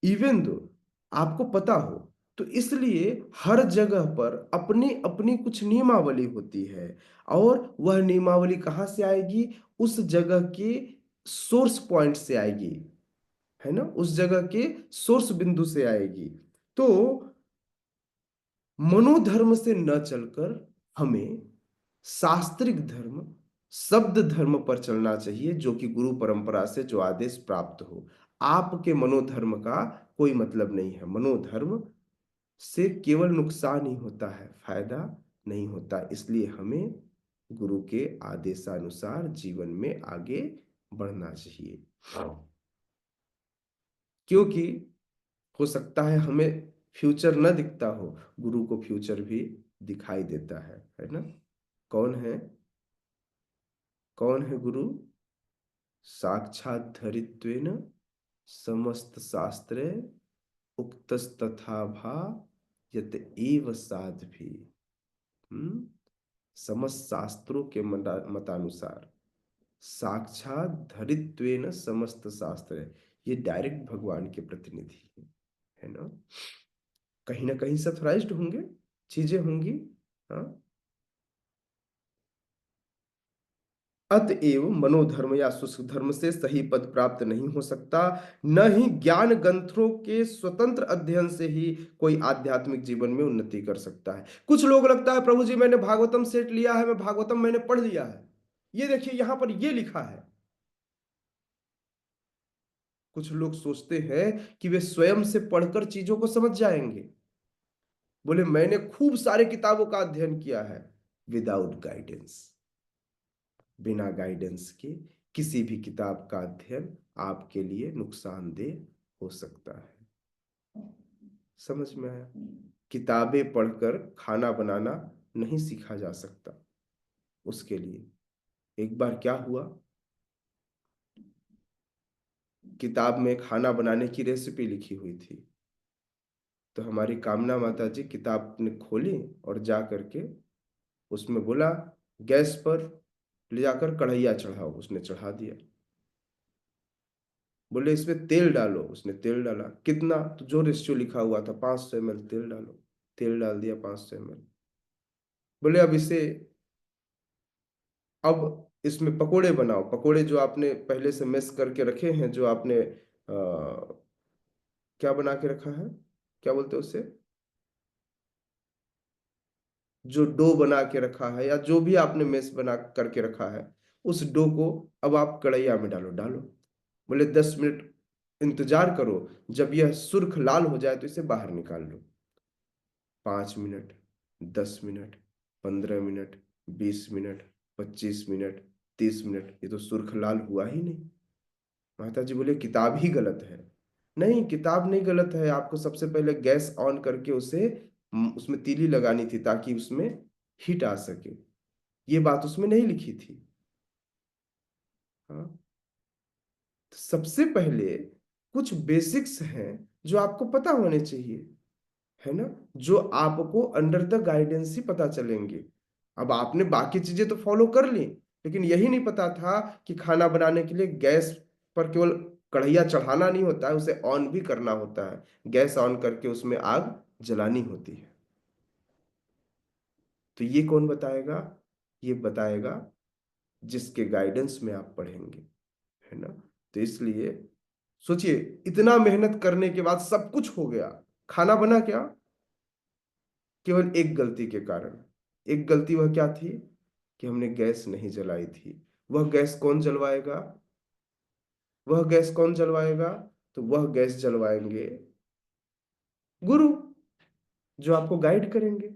इवन दो आपको पता हो, तो इसलिए हर जगह पर अपनी अपनी कुछ नियमावली होती है और वह नियमावली कहाँ से आएगी? उस जगह के सोर्स पॉइंट से आएगी, है ना, उस जगह के सोर्स बिंदु से आएगी। तो मनोधर्म से न चलकर हमें शास्त्रिक धर्म, शब्द धर्म पर चलना चाहिए, जो कि गुरु परंपरा से जो आदेश प्राप्त हो। आपके मनोधर्म का कोई मतलब नहीं है। मनोधर्म से केवल नुकसान ही होता है, फायदा नहीं होता। इसलिए हमें गुरु के आदेशानुसार जीवन में आगे बढ़ना चाहिए, क्योंकि हो सकता है हमें फ्यूचर न दिखता हो, गुरु को फ्यूचर भी दिखाई देता है ना। कौन है? कौन है गुरु? साक्षात धरित्वेन समस्त शास्त्रे उक्तस्तथा भा यत एव साध्वी। समस्त शास्त्रों के मतानुसार साक्षात धरित्वेन समस्त शास्त्र, ये डायरेक्ट भगवान के प्रतिनिधि है ना। कहीं ना कहीं सथराइज्ड होंगे, चीजें होंगी। हाँ, अतएव मनोधर्म या शुष्क धर्म से सही पद प्राप्त नहीं हो सकता, न ही ज्ञान ग्रंथों के स्वतंत्र अध्ययन से ही कोई आध्यात्मिक जीवन में उन्नति कर सकता है। कुछ लोग लगता है प्रभु जी मैंने भागवतम सेट लिया है, मैं भागवतम मैंने पढ़ लिया है, ये देखिए यहां पर ये लिखा है। कुछ लोग सोचते हैं कि वे स्वयं से पढ़कर चीजों को समझ जाएंगे। बोले मैंने खूब सारे किताबों का अध्ययन किया है, विदाउट गाइडेंस। बिना गाइडेंस के किसी भी किताब का अध्ययन आपके लिए नुकसानदेह हो सकता है। समझ में आया? किताबें पढ़कर खाना बनाना नहीं सीखा जा सकता। उसके लिए एक बार क्या हुआ, किताब में खाना बनाने की रेसिपी लिखी हुई थी, तो हमारी कामना माता जी किताब ने खोली और जा करके उसमें बोला गैस पर ले जाकर कढ़ैया चढ़ाओ, उसने चढ़ा दिया। बोले इसमें तेल डालो, उसने तेल डाला। कितना? तो जो रेशियो लिखा हुआ था 500 ml तेल डालो, तेल डाल दिया 500 ml। बोले अब इसमें पकोड़े बनाओ। पकोड़े जो आपने पहले से मेस करके रखे हैं, जो आपने क्या बना के रखा है, क्या बोलते हैं उससे, जो डो बना के रखा है या जो भी आपने मेस बना करके रखा है, उस डो को अब आप कढ़ैया में डालो। बोले 10 मिनट इंतजार करो, जब यह सुर्ख लाल हो जाए तो इसे बाहर निकाल लो। 5 minute, 10 minute, 15 minute, 20 minute, 25 minute, 30 minute, ये तो सुर्ख लाल हुआ ही नहीं। माता जी बोले किताब ही गलत है। नहीं, किताब नहीं गलत है। आपको सबसे पहले गैस ऑन करके उसमें तीली लगानी थी ताकि उसमें हीट आ सके। ये बात उसमें नहीं लिखी थी। हाँ, तो सबसे पहले कुछ बेसिक्स हैं जो आपको पता होने चाहिए, है ना, जो आपको अंडर द गाइडेंस ही पता चलेंगे। अब आपने बाकी चीजें तो फॉलो कर ली, लेकिन यही नहीं पता था कि खाना बनाने के लिए गैस पर केवल कढ़ैया चढ़ाना नहीं होता है, उसे ऑन भी करना होता है। गैस ऑन करके उसमें आग जलानी होती है। तो ये कौन बताएगा? ये बताएगा जिसके गाइडेंस में आप पढ़ेंगे, है ना। तो इसलिए सोचिए, इतना मेहनत करने के बाद सब कुछ हो गया, खाना बना क्या? केवल एक गलती के कारण। एक गलती वह क्या थी? कि हमने गैस नहीं जलाई थी। वह गैस कौन जलवाएगा? वह गैस कौन जलवाएगा? तो वह गैस जलवाएंगे गुरु, जो आपको गाइड करेंगे,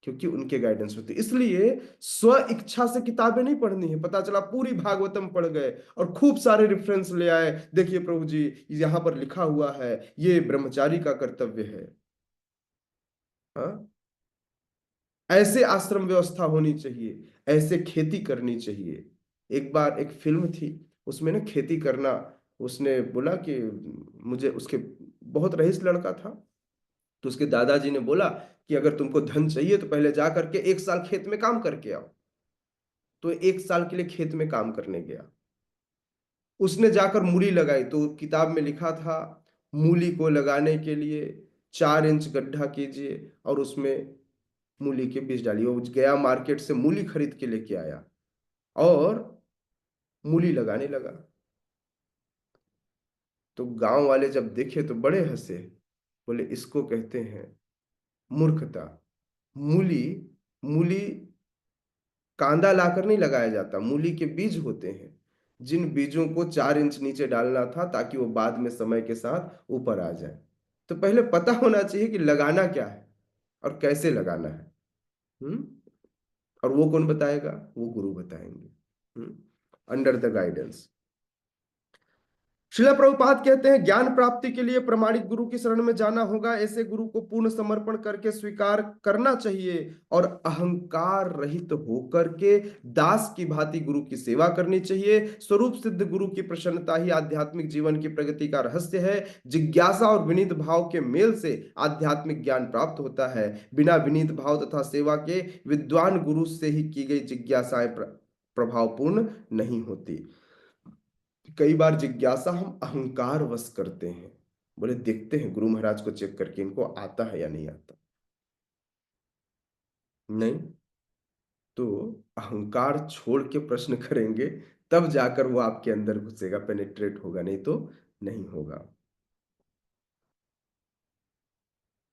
क्योंकि उनके गाइडेंस होती है। इसलिए स्व इच्छा से किताबें नहीं पढ़नी है। पता चला पूरी भागवतम पढ़ गए और खूब सारे रेफरेंस ले आए, देखिए प्रभु जी यहां पर लिखा हुआ है, ये ब्रह्मचारी का कर्तव्य है। हाँ, ऐसे आश्रम व्यवस्था होनी चाहिए, ऐसे खेती करनी चाहिए। एक बार एक फिल्म थी, उसमें ना खेती करना, उसने बोला कि मुझे, उसके बहुत रईस लड़का था, तो उसके दादाजी ने बोला कि अगर तुमको धन चाहिए तो पहले जा करके 1 साल खेत में काम करके आओ। तो 1 साल के लिए खेत में काम करने गया। उसने जाकर मूली लगाई, तो किताब में लिखा था मूली को लगाने के लिए 4 इंच गड्ढा कीजिए और उसमें मूली के बीज डालिए। वो गया मार्केट से मूली खरीद के लेके आया और मूली लगाने लगा। तो गांव वाले जब देखे तो बड़े हंसे, बोले इसको कहते हैं मूर्खता। मूली मूली कांदा लाकर नहीं लगाया जाता, मूली के बीज होते हैं, जिन बीजों को 4 इंच नीचे डालना था ताकि वो बाद में समय के साथ ऊपर आ जाए। तो पहले पता होना चाहिए कि लगाना क्या है और कैसे लगाना है। हम्म और वो कौन बताएगा? वो गुरु बताएंगे, under the guidance. Srila Prabhupada कहते हैं ज्ञान प्राप्ति के लिए प्रमाणिक गुरु की शरण में जाना होगा। ऐसे गुरु को पूर्ण समर्पण करके स्वीकार करना चाहिए और अहंकार रहित होकर के दास की भांति गुरु की सेवा करनी चाहिए। स्वरूप सिद्ध गुरु की प्रसन्नता ही आध्यात्मिक जीवन की प्रगति का रहस्य है। जिज्ञासा और विनीत भाव के मेल से आध्यात्मिक ज्ञान प्राप्त होता है। बिना विनीत भाव तथा सेवा के विद्वान गुरु से ही की गई जिज्ञासाएं प्रभावपूर्ण नहीं होती। कई बार जिज्ञासा हम अहंकार वश करते हैं, बोले देखते हैं गुरु महाराज को चेक करके इनको आता है या नहीं आता। नहीं, तो अहंकार छोड़ के प्रश्न करेंगे तब जाकर वो आपके अंदर घुसेगा, पेनिट्रेट होगा, नहीं तो नहीं होगा।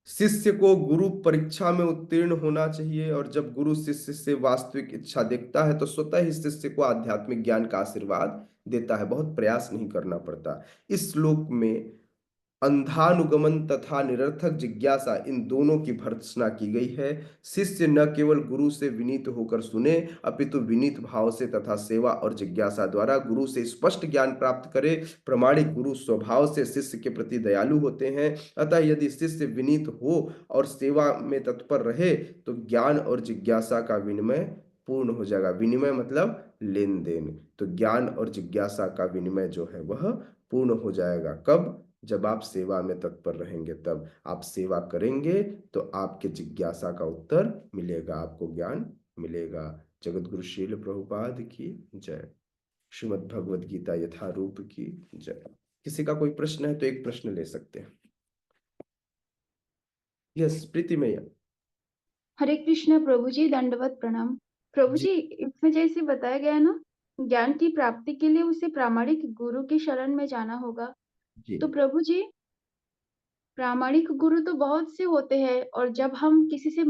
शिष्य को गुरु परीक्षा में उत्तीर्ण होना चाहिए और जब गुरु शिष्य से वास्तविक इच्छा देखता है तो स्वतः ही शिष्य को आध्यात्मिक ज्ञान का आशीर्वाद देता है, बहुत प्रयास नहीं करना पड़ता। इस श्लोक में अंधानुगमन तथा निरर्थक जिज्ञासा, इन दोनों की भर्त्सना की गई है। शिष्य न केवल गुरु से विनीत होकर सुने, अपितु विनीत भाव से तथा सेवा और जिज्ञासा द्वारा गुरु से स्पष्ट ज्ञान प्राप्त करे। प्रमाणिक गुरु स्वभाव से शिष्य के प्रति दयालु होते हैं, अतः यदि शिष्य विनीत हो और सेवा में तत्पर रहे तो ज्ञान और जिज्ञासा का विनिमय पूर्ण हो जाएगा। विनिमय मतलब लेन देन। तो ज्ञान और जिज्ञासा का विनिमय जो है वह पूर्ण हो जाएगा। कब? जब आप सेवा में तत्पर रहेंगे। तब आप सेवा करेंगे तो आपके जिज्ञासा का उत्तर मिलेगा, आपको ज्ञान मिलेगा। जगत गुरु श्रील प्रभुपाद की जय। श्रीमद् भगवद गीता यथारूप की जय। किसी का कोई प्रश्न है तो एक प्रश्न ले सकते हैं। यस, प्रीति मैया। हरे कृष्ण प्रभु जी, दंडवत प्रणाम। प्रभु जी जी, इसमें जैसे बताया गया है ना, ज्ञान की प्राप्ति के लिए उसे प्रामाणिक गुरु की शरण में जाना होगा। जी। तो प्रभु जी, प्रामाणिक गुरु तो बहुत से होते हैं और जब हम किसी से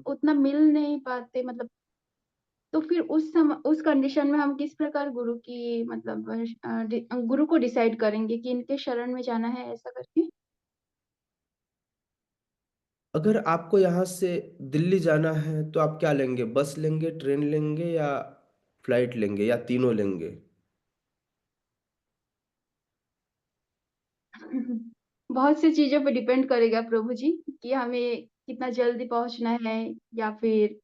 उतना मिल नहीं पाते, मतलब तो फिर उस कंडीशन में हम किस प्रकार गुरु की मतलब गुरु को डिसाइड करेंगे कि इनके शरण में जाना है, ऐसा करके? अगर आपको यहाँ से दिल्ली जाना है तो आप क्या लेंगे? बस लेंगे, ट्रेन लेंगे या फ्लाइट लेंगे या तीनों लेंगे? बहुत सी चीजों पे डिपेंड करेगा प्रभु जी, कि हमें कितना जल्दी पहुंचना है या फिर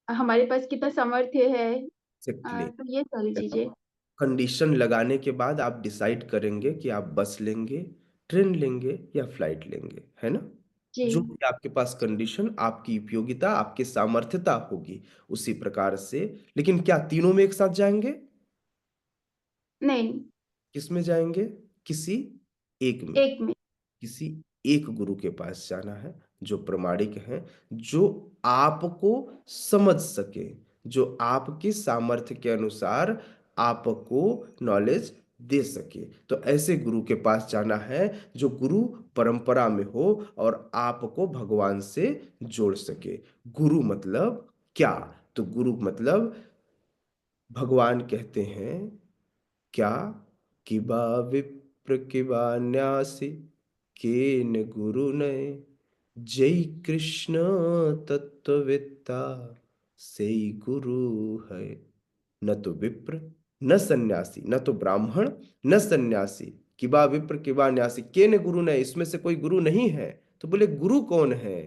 हमारे पास कितना सामर्थ्य है। एक्जेक्टली। तो ये सारी चीजें। कंडीशन लगाने के बाद आप डिसाइड करेंगे कि आप बस लेंगे, ट्रेन लेंगे या फ्लाइट लेंगे, है ना। जी जो भी आपके पास कंडीशन, आपकी उपयोगिता, आपकी सामर्थ्यता होगी, उसी प्रकार से। लेकिन क्या तीनों में एक साथ जाएंगे? नहीं, किस में जाएंगे? किसी एक में। एक में। किसी एक गुरु के पास जाना है जो प्रमाणिक है, जो आपको समझ सके, जो आपकी सामर्थ्य के अनुसार आपको नॉलेज दे सके। तो ऐसे गुरु के पास जाना है जो गुरु परंपरा में हो और आपको भगवान से जोड़ सके। गुरु मतलब क्या? तो गुरु मतलब भगवान कहते हैं क्या? किबा विप्र किबा न्यासी केन गुरु नय जय कृष्ण तत्ववेत्ता से गुरु है। न तो विप्र, न सन्यासी, न तो ब्राह्मण, न सन्यासी। किबा विप्र किबा न्यासी केन गुरु नय, इसमें से कोई गुरु नहीं है। तो बोले गुरु कौन है?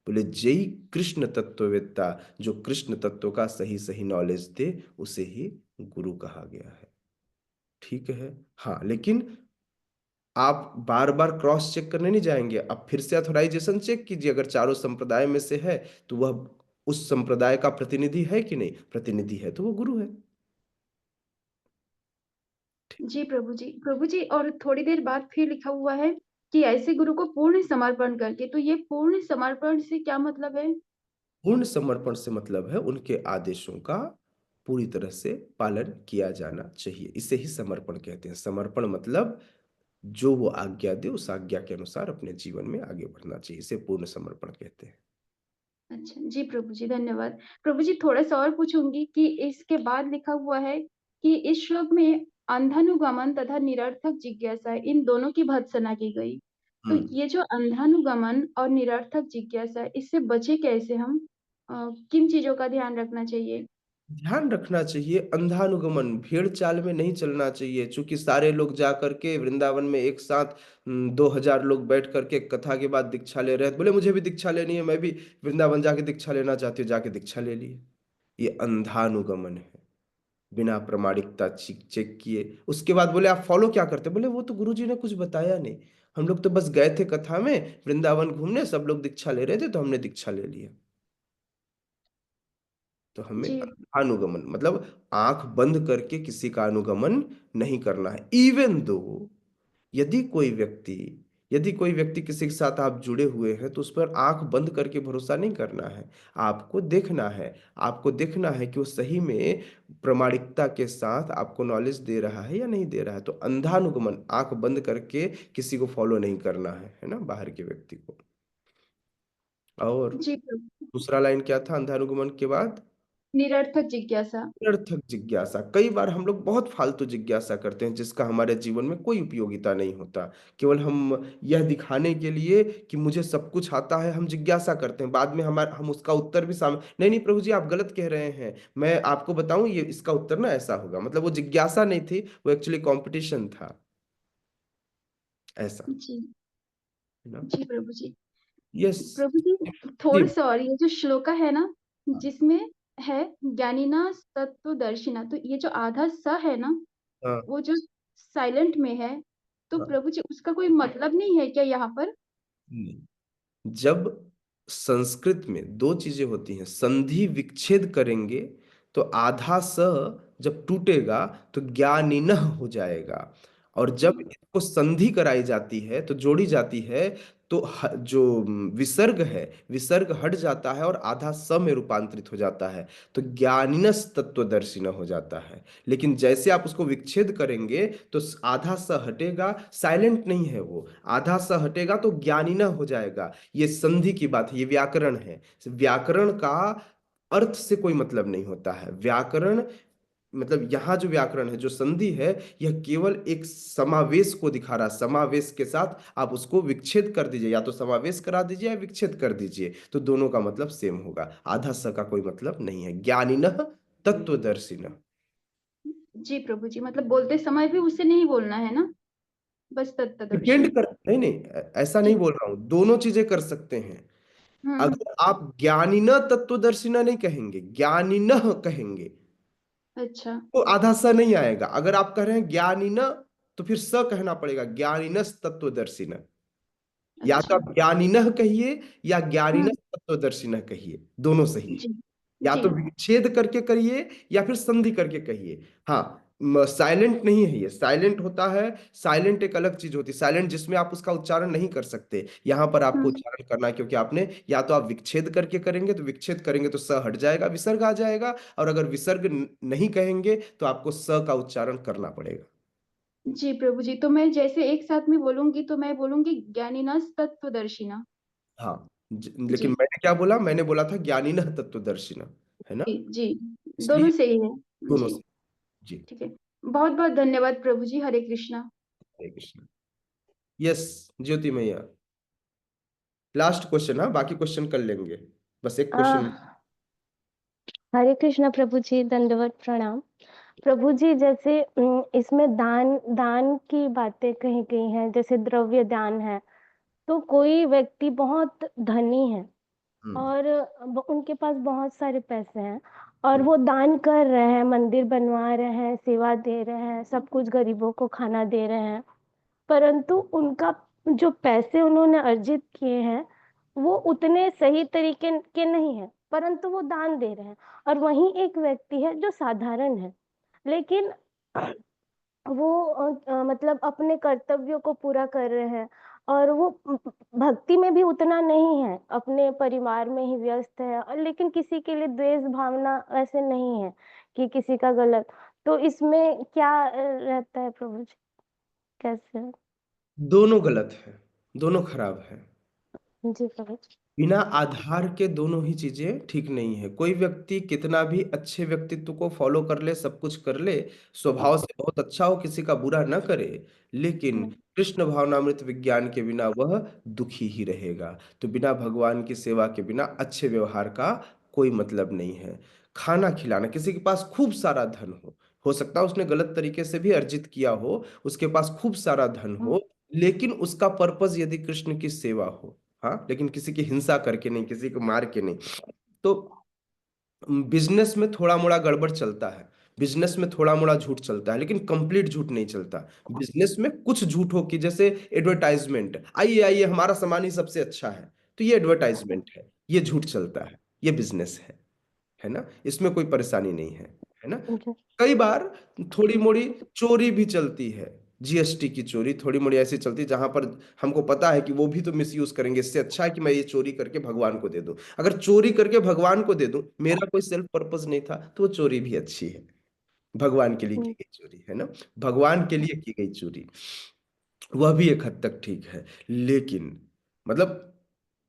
बोले जय कृष्ण तत्ववेत्ता, जो कृष्ण तत्व का सही सही नॉलेज दे, उसे ही गुरु कहा गया है। ठीक है। हाँ, लेकिन आप बार बार क्रॉस चेक करने नहीं जाएंगे। आप फिर से अथोराइजेशन चेक कीजिए, अगर चारों संप्रदाय में से है तो वह उस संप्रदाय का प्रतिनिधि है कि नहीं। प्रतिनिधि है तो वो गुरु है। जी प्रभु जी। प्रभु जी, और थोड़ी देर बाद फिर लिखा हुआ है कि ऐसे गुरु को पूर्ण समर्पण करके, तो ये पूर्ण समर्पण से क्या मतलब है? पूर्ण समर्पण से मतलब है उनके आदेशों का पूरी तरह से पालन किया जाना चाहिए। इसे ही समर्पण कहते हैं। समर्पण मतलब जो वो आज्ञा दे, उस आज्ञा के अनुसार अपने जीवन में आगे बढ़ना चाहिए। इसे पूर्ण समर्पण कहते हैं। अच्छा, जी प्रभु जी, धन्यवाद। प्रभु जी, थोड़ा-सा और पूछूँगी कि इसके बाद लिखा हुआ है कि इस श्लोक में अंधानुगमन तथा निरर्थक जिज्ञासा, इन दोनों की भर्त्सना की गई। तो ये जो अंधानुगमन और निरर्थक जिज्ञासा, इससे बचे कैसे हम? किन चीज़ों का ध्यान रखना चाहिए? ध्यान रखना चाहिए अंधानुगमन, भेड़ चाल में नहीं चलना चाहिए। चूंकि सारे लोग जा करके वृंदावन में एक साथ 2000 लोग बैठ करके कथा के बाद दीक्षा ले रहे हैं, बोले मुझे भी दीक्षा लेनी है, मैं भी वृंदावन जाके दीक्षा लेना चाहती हूँ, जाके दीक्षा ले लिए। ये अंधानुगमन है, बिना प्रमाणिकता चेक चेक किए। उसके बाद बोले आप फॉलो क्या करते? बोले वो तो गुरुजी ने कुछ बताया नहीं, हम लोग तो बस गए थे कथा में वृंदावन घूमने, सब लोग दीक्षा ले रहे थे तो हमने दीक्षा ले लिया। तो हमें जी, अनुगमन मतलब आंख बंद करके किसी का अनुगमन नहीं करना है। इवन दो यदि कोई व्यक्ति यदि कोई व्यक्ति किसी के साथ आप जुड़े हुए हैं तो उस पर आंख बंद करके भरोसा नहीं करना है। आपको देखना है, आपको देखना है कि वो सही में प्रामाणिकता के साथ आपको नॉलेज दे रहा है या नहीं दे रहा है। तो अंधानुगमन, आंख बंद करके किसी को फॉलो नहीं करना है ना, बाहर के व्यक्ति को। और जी प्रभु। दूसरा लाइन क्या था अंधानुगमन के बाद? निरर्थक जिज्ञासा। निरर्थक जिज्ञासा। कई बार हम लोग बहुत फालतू जिज्ञासा करते हैं जिसका हमारे जीवन में कोई उपयोगिता नहीं होता। केवल हम यह दिखाने के लिए कि मुझे सब कुछ आता है, हम जिज्ञासा करते हैं। बाद में हम उसका उत्तर भी नहीं नहीं प्रभु जी आप गलत कह रहे हैं, मैं आपको बताऊं ये इसका उत्तर ना ऐसा होगा। मतलब वो जिज्ञासा नहीं थी, वो एक्चुअली कंपटीशन था। ऐसा जी, है ना। जी प्रभु जी। यस। प्रभु जी, थोड़ा-सा और, ये जो श्लोका है ना, जिसमें है ज्ञानिना तत्वदर्शिना, तो ये जो आधा स है ना, हाँ। वो जो साइलेंट में है, तो हाँ। प्रभु जी उसका कोई मतलब नहीं है क्या यहाँ पर? नहीं। जब संस्कृत में दो चीजें होती हैं, संधि विच्छेद करेंगे तो आधा स जब टूटेगा तो ज्ञानिनः हो जाएगा। और जब इसको संधि कराई जाती है तो जोड़ी जाती है तो जो विसर्ग है, विसर्ग हट जाता है और आधा स में रूपांतरित हो जाता है, तो ज्ञानिनस तत्वदर्शिन हो जाता है। लेकिन जैसे आप उसको विच्छेद करेंगे तो आधा स हटेगा, साइलेंट नहीं है वो, आधा स हटेगा तो ज्ञानिना हो जाएगा। ये संधि की बात है, ये व्याकरण है। व्याकरण का अर्थ से कोई मतलब नहीं होता है। व्याकरण मतलब यहाँ जो व्याकरण है, जो संधि है, यह केवल एक समावेश को दिखा रहा है। समावेश के साथ आप उसको विच्छेद कर दीजिए, या तो समावेश करा दीजिए या विच्छेद कर दीजिए, तो दोनों का मतलब सेम होगा। आधा स का कोई मतलब नहीं है। ज्ञानिनः तत्वदर्शिनः। जी प्रभु जी, मतलब बोलते समय भी उसे नहीं बोलना है ना? बस डिपेंड तत्वदर्शी। कर नहीं नहीं ऐसा नहीं जी। बोल रहा हूं, दोनों चीजें कर सकते हैं। हुँ, अगर आप ज्ञानिना तत्वदर्शिना नहीं कहेंगे, ज्ञानिनः कहेंगे, अच्छा। तो आधा स नहीं आएगा। अगर आप कह रहे हैं ज्ञानिना, तो फिर स कहना पड़ेगा, ज्ञानिनस तत्वदर्शिना। या तो अच्छा। आप ज्ञानिनः कहिए या ज्ञानिनः हम्म। तत्वदर्शिनः कहिए, दोनों सही है। जी। या जी। तो विच्छेद करके करिए या फिर संधि करके कहिए। हाँ, साइलेंट नहीं है, ये साइलेंट होता है। साइलेंट एक अलग चीज होती है, साइलेंट जिसमें आप उसका उच्चारण नहीं कर सकते। यहाँ पर आपको हम्म। उच्चारण करना है, क्योंकि आपने या तो आप विच्छेद करके करेंगे, तो विच्छेद करेंगे तो स हट जाएगा, विसर्ग आ जाएगा। और अगर विसर्ग नहीं कहेंगे तो आपको स का उच्चारण करना पड़ेगा। जी प्रभु जी, तो मैं जैसे एक साथ में बोलूंगी तो मैं बोलूंगी ज्ञानिनः तत्वदर्शिना। हाँ, लेकिन जी। मैंने क्या बोला? मैंने बोला था ज्ञानिनः तत्वदर्शिनः, है ना? जी। जी। इसलिए दोनों सही है। दोनों जी। से। जी, ठीक है। बहुत बहुत धन्यवाद प्रभु जी। हरे कृष्णा। हरे कृष्ण। यस, ज्योति मैया, लास्ट क्वेश्चन। हाँ, बाकी क्वेश्चन कर लेंगे, बस एक क्वेश्चन। हरे कृष्णा प्रभु जी, दंडवत प्रणाम। प्रभु जी, जैसे इसमें दान दान की बातें कही गई हैं, जैसे द्रव्य दान है, तो कोई व्यक्ति बहुत धनी है और उनके पास बहुत सारे पैसे हैं और वो दान कर रहे हैं, मंदिर बनवा रहे हैं, सेवा दे रहे हैं, सब कुछ गरीबों को खाना दे रहे हैं, परंतु उनका जो पैसे उन्होंने अर्जित किए हैं वो उतने सही तरीके के नहीं है, परंतु वो दान दे रहे हैं। और वहीं एक व्यक्ति है जो साधारण है, लेकिन वो मतलब अपने कर्तव्यों को पूरा कर रहे हैं और वो भक्ति में भी उतना नहीं है, अपने परिवार में ही व्यस्त है, और लेकिन किसी के लिए द्वेष भावना ऐसे नहीं है कि किसी का गलत। तो इसमें क्या रहता है प्रभु जी, कैसे? दोनों गलत है, दोनों खराब है। जी प्रभु जी। बिना आधार के दोनों ही चीजें ठीक नहीं है। कोई व्यक्ति कितना भी अच्छे व्यक्तित्व को फॉलो कर ले, सब कुछ कर ले, स्वभाव से बहुत अच्छा हो, किसी का बुरा न करे, लेकिन कृष्ण भावनामृत विज्ञान के बिना वह दुखी ही रहेगा। तो बिना भगवान की सेवा के बिना अच्छे व्यवहार का कोई मतलब नहीं है। खाना खिलाना, किसी के पास खूब सारा धन हो सकता है उसने गलत तरीके से भी अर्जित किया हो, उसके पास खूब सारा धन हो, लेकिन उसका पर्पस यदि कृष्ण की सेवा हो, हाँ, लेकिन किसी की हिंसा करके नहीं, किसी को मार के नहीं, तो बिजनेस में थोड़ा मोड़ा गड़बड़ चलता है, बिजनेस में थोड़ा मोड़ा झूठ चलता है, लेकिन कंप्लीट झूठ नहीं चलता। बिजनेस में कुछ झूठ हो, कि जैसे एडवर्टाइजमेंट, आइए आइए हमारा सामान ही सबसे अच्छा है, तो ये एडवर्टाइजमेंट है, ये झूठ चलता है, ये बिजनेस है ना? इसमें कोई परेशानी नहीं है ना? कई बार थोड़ी मोड़ी चोरी भी चलती है, जीएसटी की चोरी थोड़ी मोड़ी ऐसी चलती है जहां पर हमको पता है कि वो भी तो मिसयूज करेंगे। इससे अच्छा है कि मैं ये चोरी करके भगवान को दे दूं। अगर चोरी करके भगवान को दे दूं, मेरा कोई सेल्फ पर्पस नहीं था, तो वो चोरी भी अच्छी है, भगवान के लिए की गई चोरी, है ना? भगवान के लिए की गई चोरी, वह भी एक हद तक ठीक है। लेकिन मतलब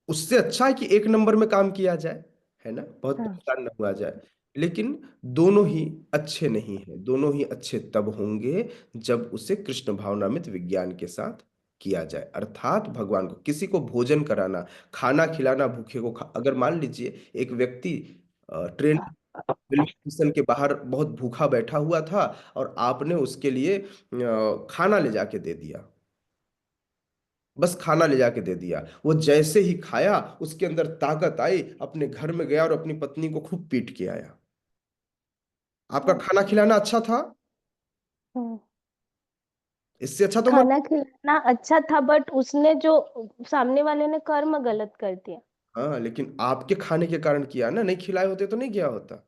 उससे अच्छा है कि एक नंबर में काम किया जाए, है ना, बहुत परेशान न हुआ जाए। लेकिन दोनों ही अच्छे नहीं हैं। दोनों ही अच्छे तब होंगे जब उसे कृष्ण भावनामृत विज्ञान के साथ किया जाए, अर्थात भगवान को, किसी को भोजन कराना, खाना खिलाना, भूखे को अगर मान लीजिए एक व्यक्ति ट्रेन रेलवे स्टेशन के बाहर बहुत भूखा बैठा हुआ था और आपने उसके लिए खाना ले जाके दे दिया, बस खाना ले जाके दे दिया, वो जैसे ही खाया उसके अंदर ताकत आई, अपने घर में गया और अपनी पत्नी को खूब पीट के आया। आपका खाना खिलाना अच्छा था? इससे अच्छा तो मत। खाना खिलाना अच्छा था, बट उसने जो सामने वाले ने कर्म गलत कर दिया। हाँ, लेकिन आपके खाने के कारण किया ना, नहीं खिलाए होते तो नहीं गया होता। तो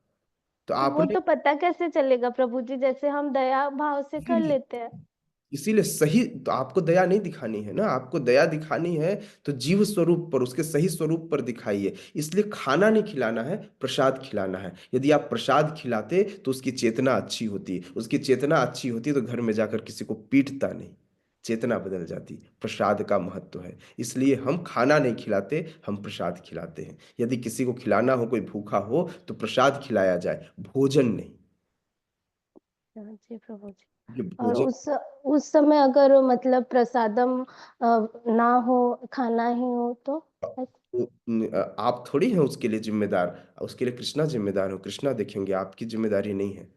तो वो आपने तो पता कैसे चलेगा प्रभु जी, जैसे हम दया भाव से कर लेते हैं। इसीलिए सही, तो आपको दया नहीं दिखानी है ना, आपको दया दिखानी है तो जीव स्वरूप पर, उसके सही स्वरूप पर दिखाइए। इसलिए खाना नहीं खिलाना है, प्रसाद खिलाना है। यदि आप प्रसाद खिलाते तो उसकी चेतना अच्छी होती, उसकी चेतना अच्छी होती तो घर में जाकर किसी को पीटता नहीं, चेतना बदल जाती। प्रसाद का महत्व है, इसलिए हम खाना नहीं खिलाते, हम प्रसाद खिलाते हैं। यदि किसी को खिलाना हो, कोई भूखा हो, तो प्रसाद खिलाया जाए, भोजन नहीं। जी प्रभु जी। ये और भोजन, उस समय अगर मतलब प्रसादम ना हो, खाना ही हो तो आप थोड़ी हैं उसके लिए जिम्मेदार, उसके लिए कृष्णा जिम्मेदार हो, कृष्णा देखेंगे, आपकी जिम्मेदारी नहीं है।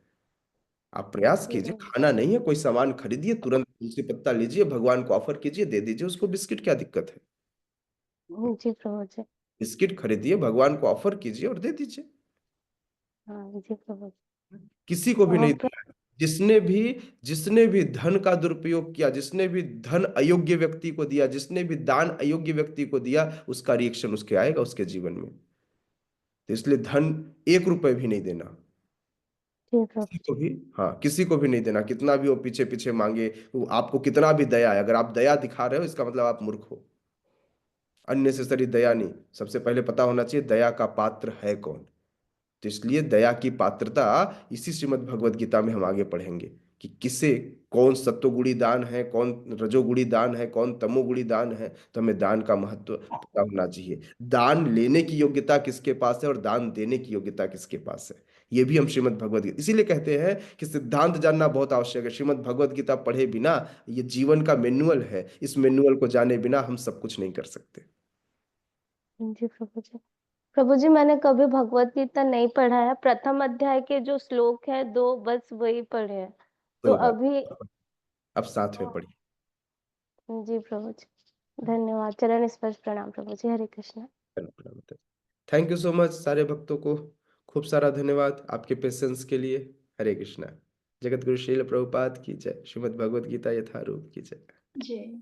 आप प्रयास कीजिए, खाना नहीं है, कोई सामान खरीदिए, तुरंत तुलसी पत्ता लीजिए, भगवान को ऑफर कीजिए, दे दीजिए उसको बिस्किट, क्या दिक्कत है? जी प्रभु जी। बिस्किट खरीदिए, भगवान को ऑफर कीजिए और दे दीजिए, हाँ जी प्रभु जी। किसी को भी नहीं और देना है। जिसने भी धन का दुरुपयोग किया, जिसने भी धन अयोग्य व्यक्ति को दिया, जिसने भी दान अयोग्य व्यक्ति को दिया, उसका रिएक्शन उसके आएगा उसके जीवन में। तो इसलिए धन 1 रुपए भी नहीं देना जी प्रभु किसी को भी। हाँ, किसी को भी नहीं देना, कितना भी वो पीछे पीछे मांगे, वो आपको कितना भी दया है, अगर आप दया दिखा रहे हो इसका मतलब आप मूर्ख हो। अननेसेसरी दया नहीं, सबसे पहले पता होना चाहिए दया का पात्र है कौन। तो इसलिए दया की पात्रता इसी श्रीमद् भगवत गीता में हम आगे पढ़ेंगे कि किसे कौन सत्वगुणी दान है, कौन रजोगुणी दान है, कौन तमोगुणी दान है। तो हमें दान का महत्व पता होना चाहिए, दान लेने की योग्यता किसके पास है और दान देने की योग्यता किसके पास है। ये भी हम श्रीमद् भगवत गीता, इसीलिए कहते हैं कि सिद्धांत जानना बहुत आवश्यक है। श्रीमद् भगवत गीता पढ़े बिना, ये जीवन का मैनुअल है, इस मैनुअल को जाने बिना हम सब कुछ नहीं कर सकते। जी प्रभु जी। प्रभु जी, मैंने कभी भगवत गीता नहीं पढ़ा है। प्रथम अध्याय के जो श्लोक है 2, बस वही पढ़े हैं। तो कोई बात अभी नहीं, अब साथ में पढ़िए। जी प्रभु जी, धन्यवाद। चरण स्पर्श प्रणाम प्रभु जी। Hare Krishna. Thank you so much सारे भक्तों को, खूब सारा धन्यवाद आपके पेशेंस के लिए। हरे कृष्णा। जगत गुरु श्रील प्रभुपाद की जय। श्रीमद् भगवत गीता यथारूप की जय। जय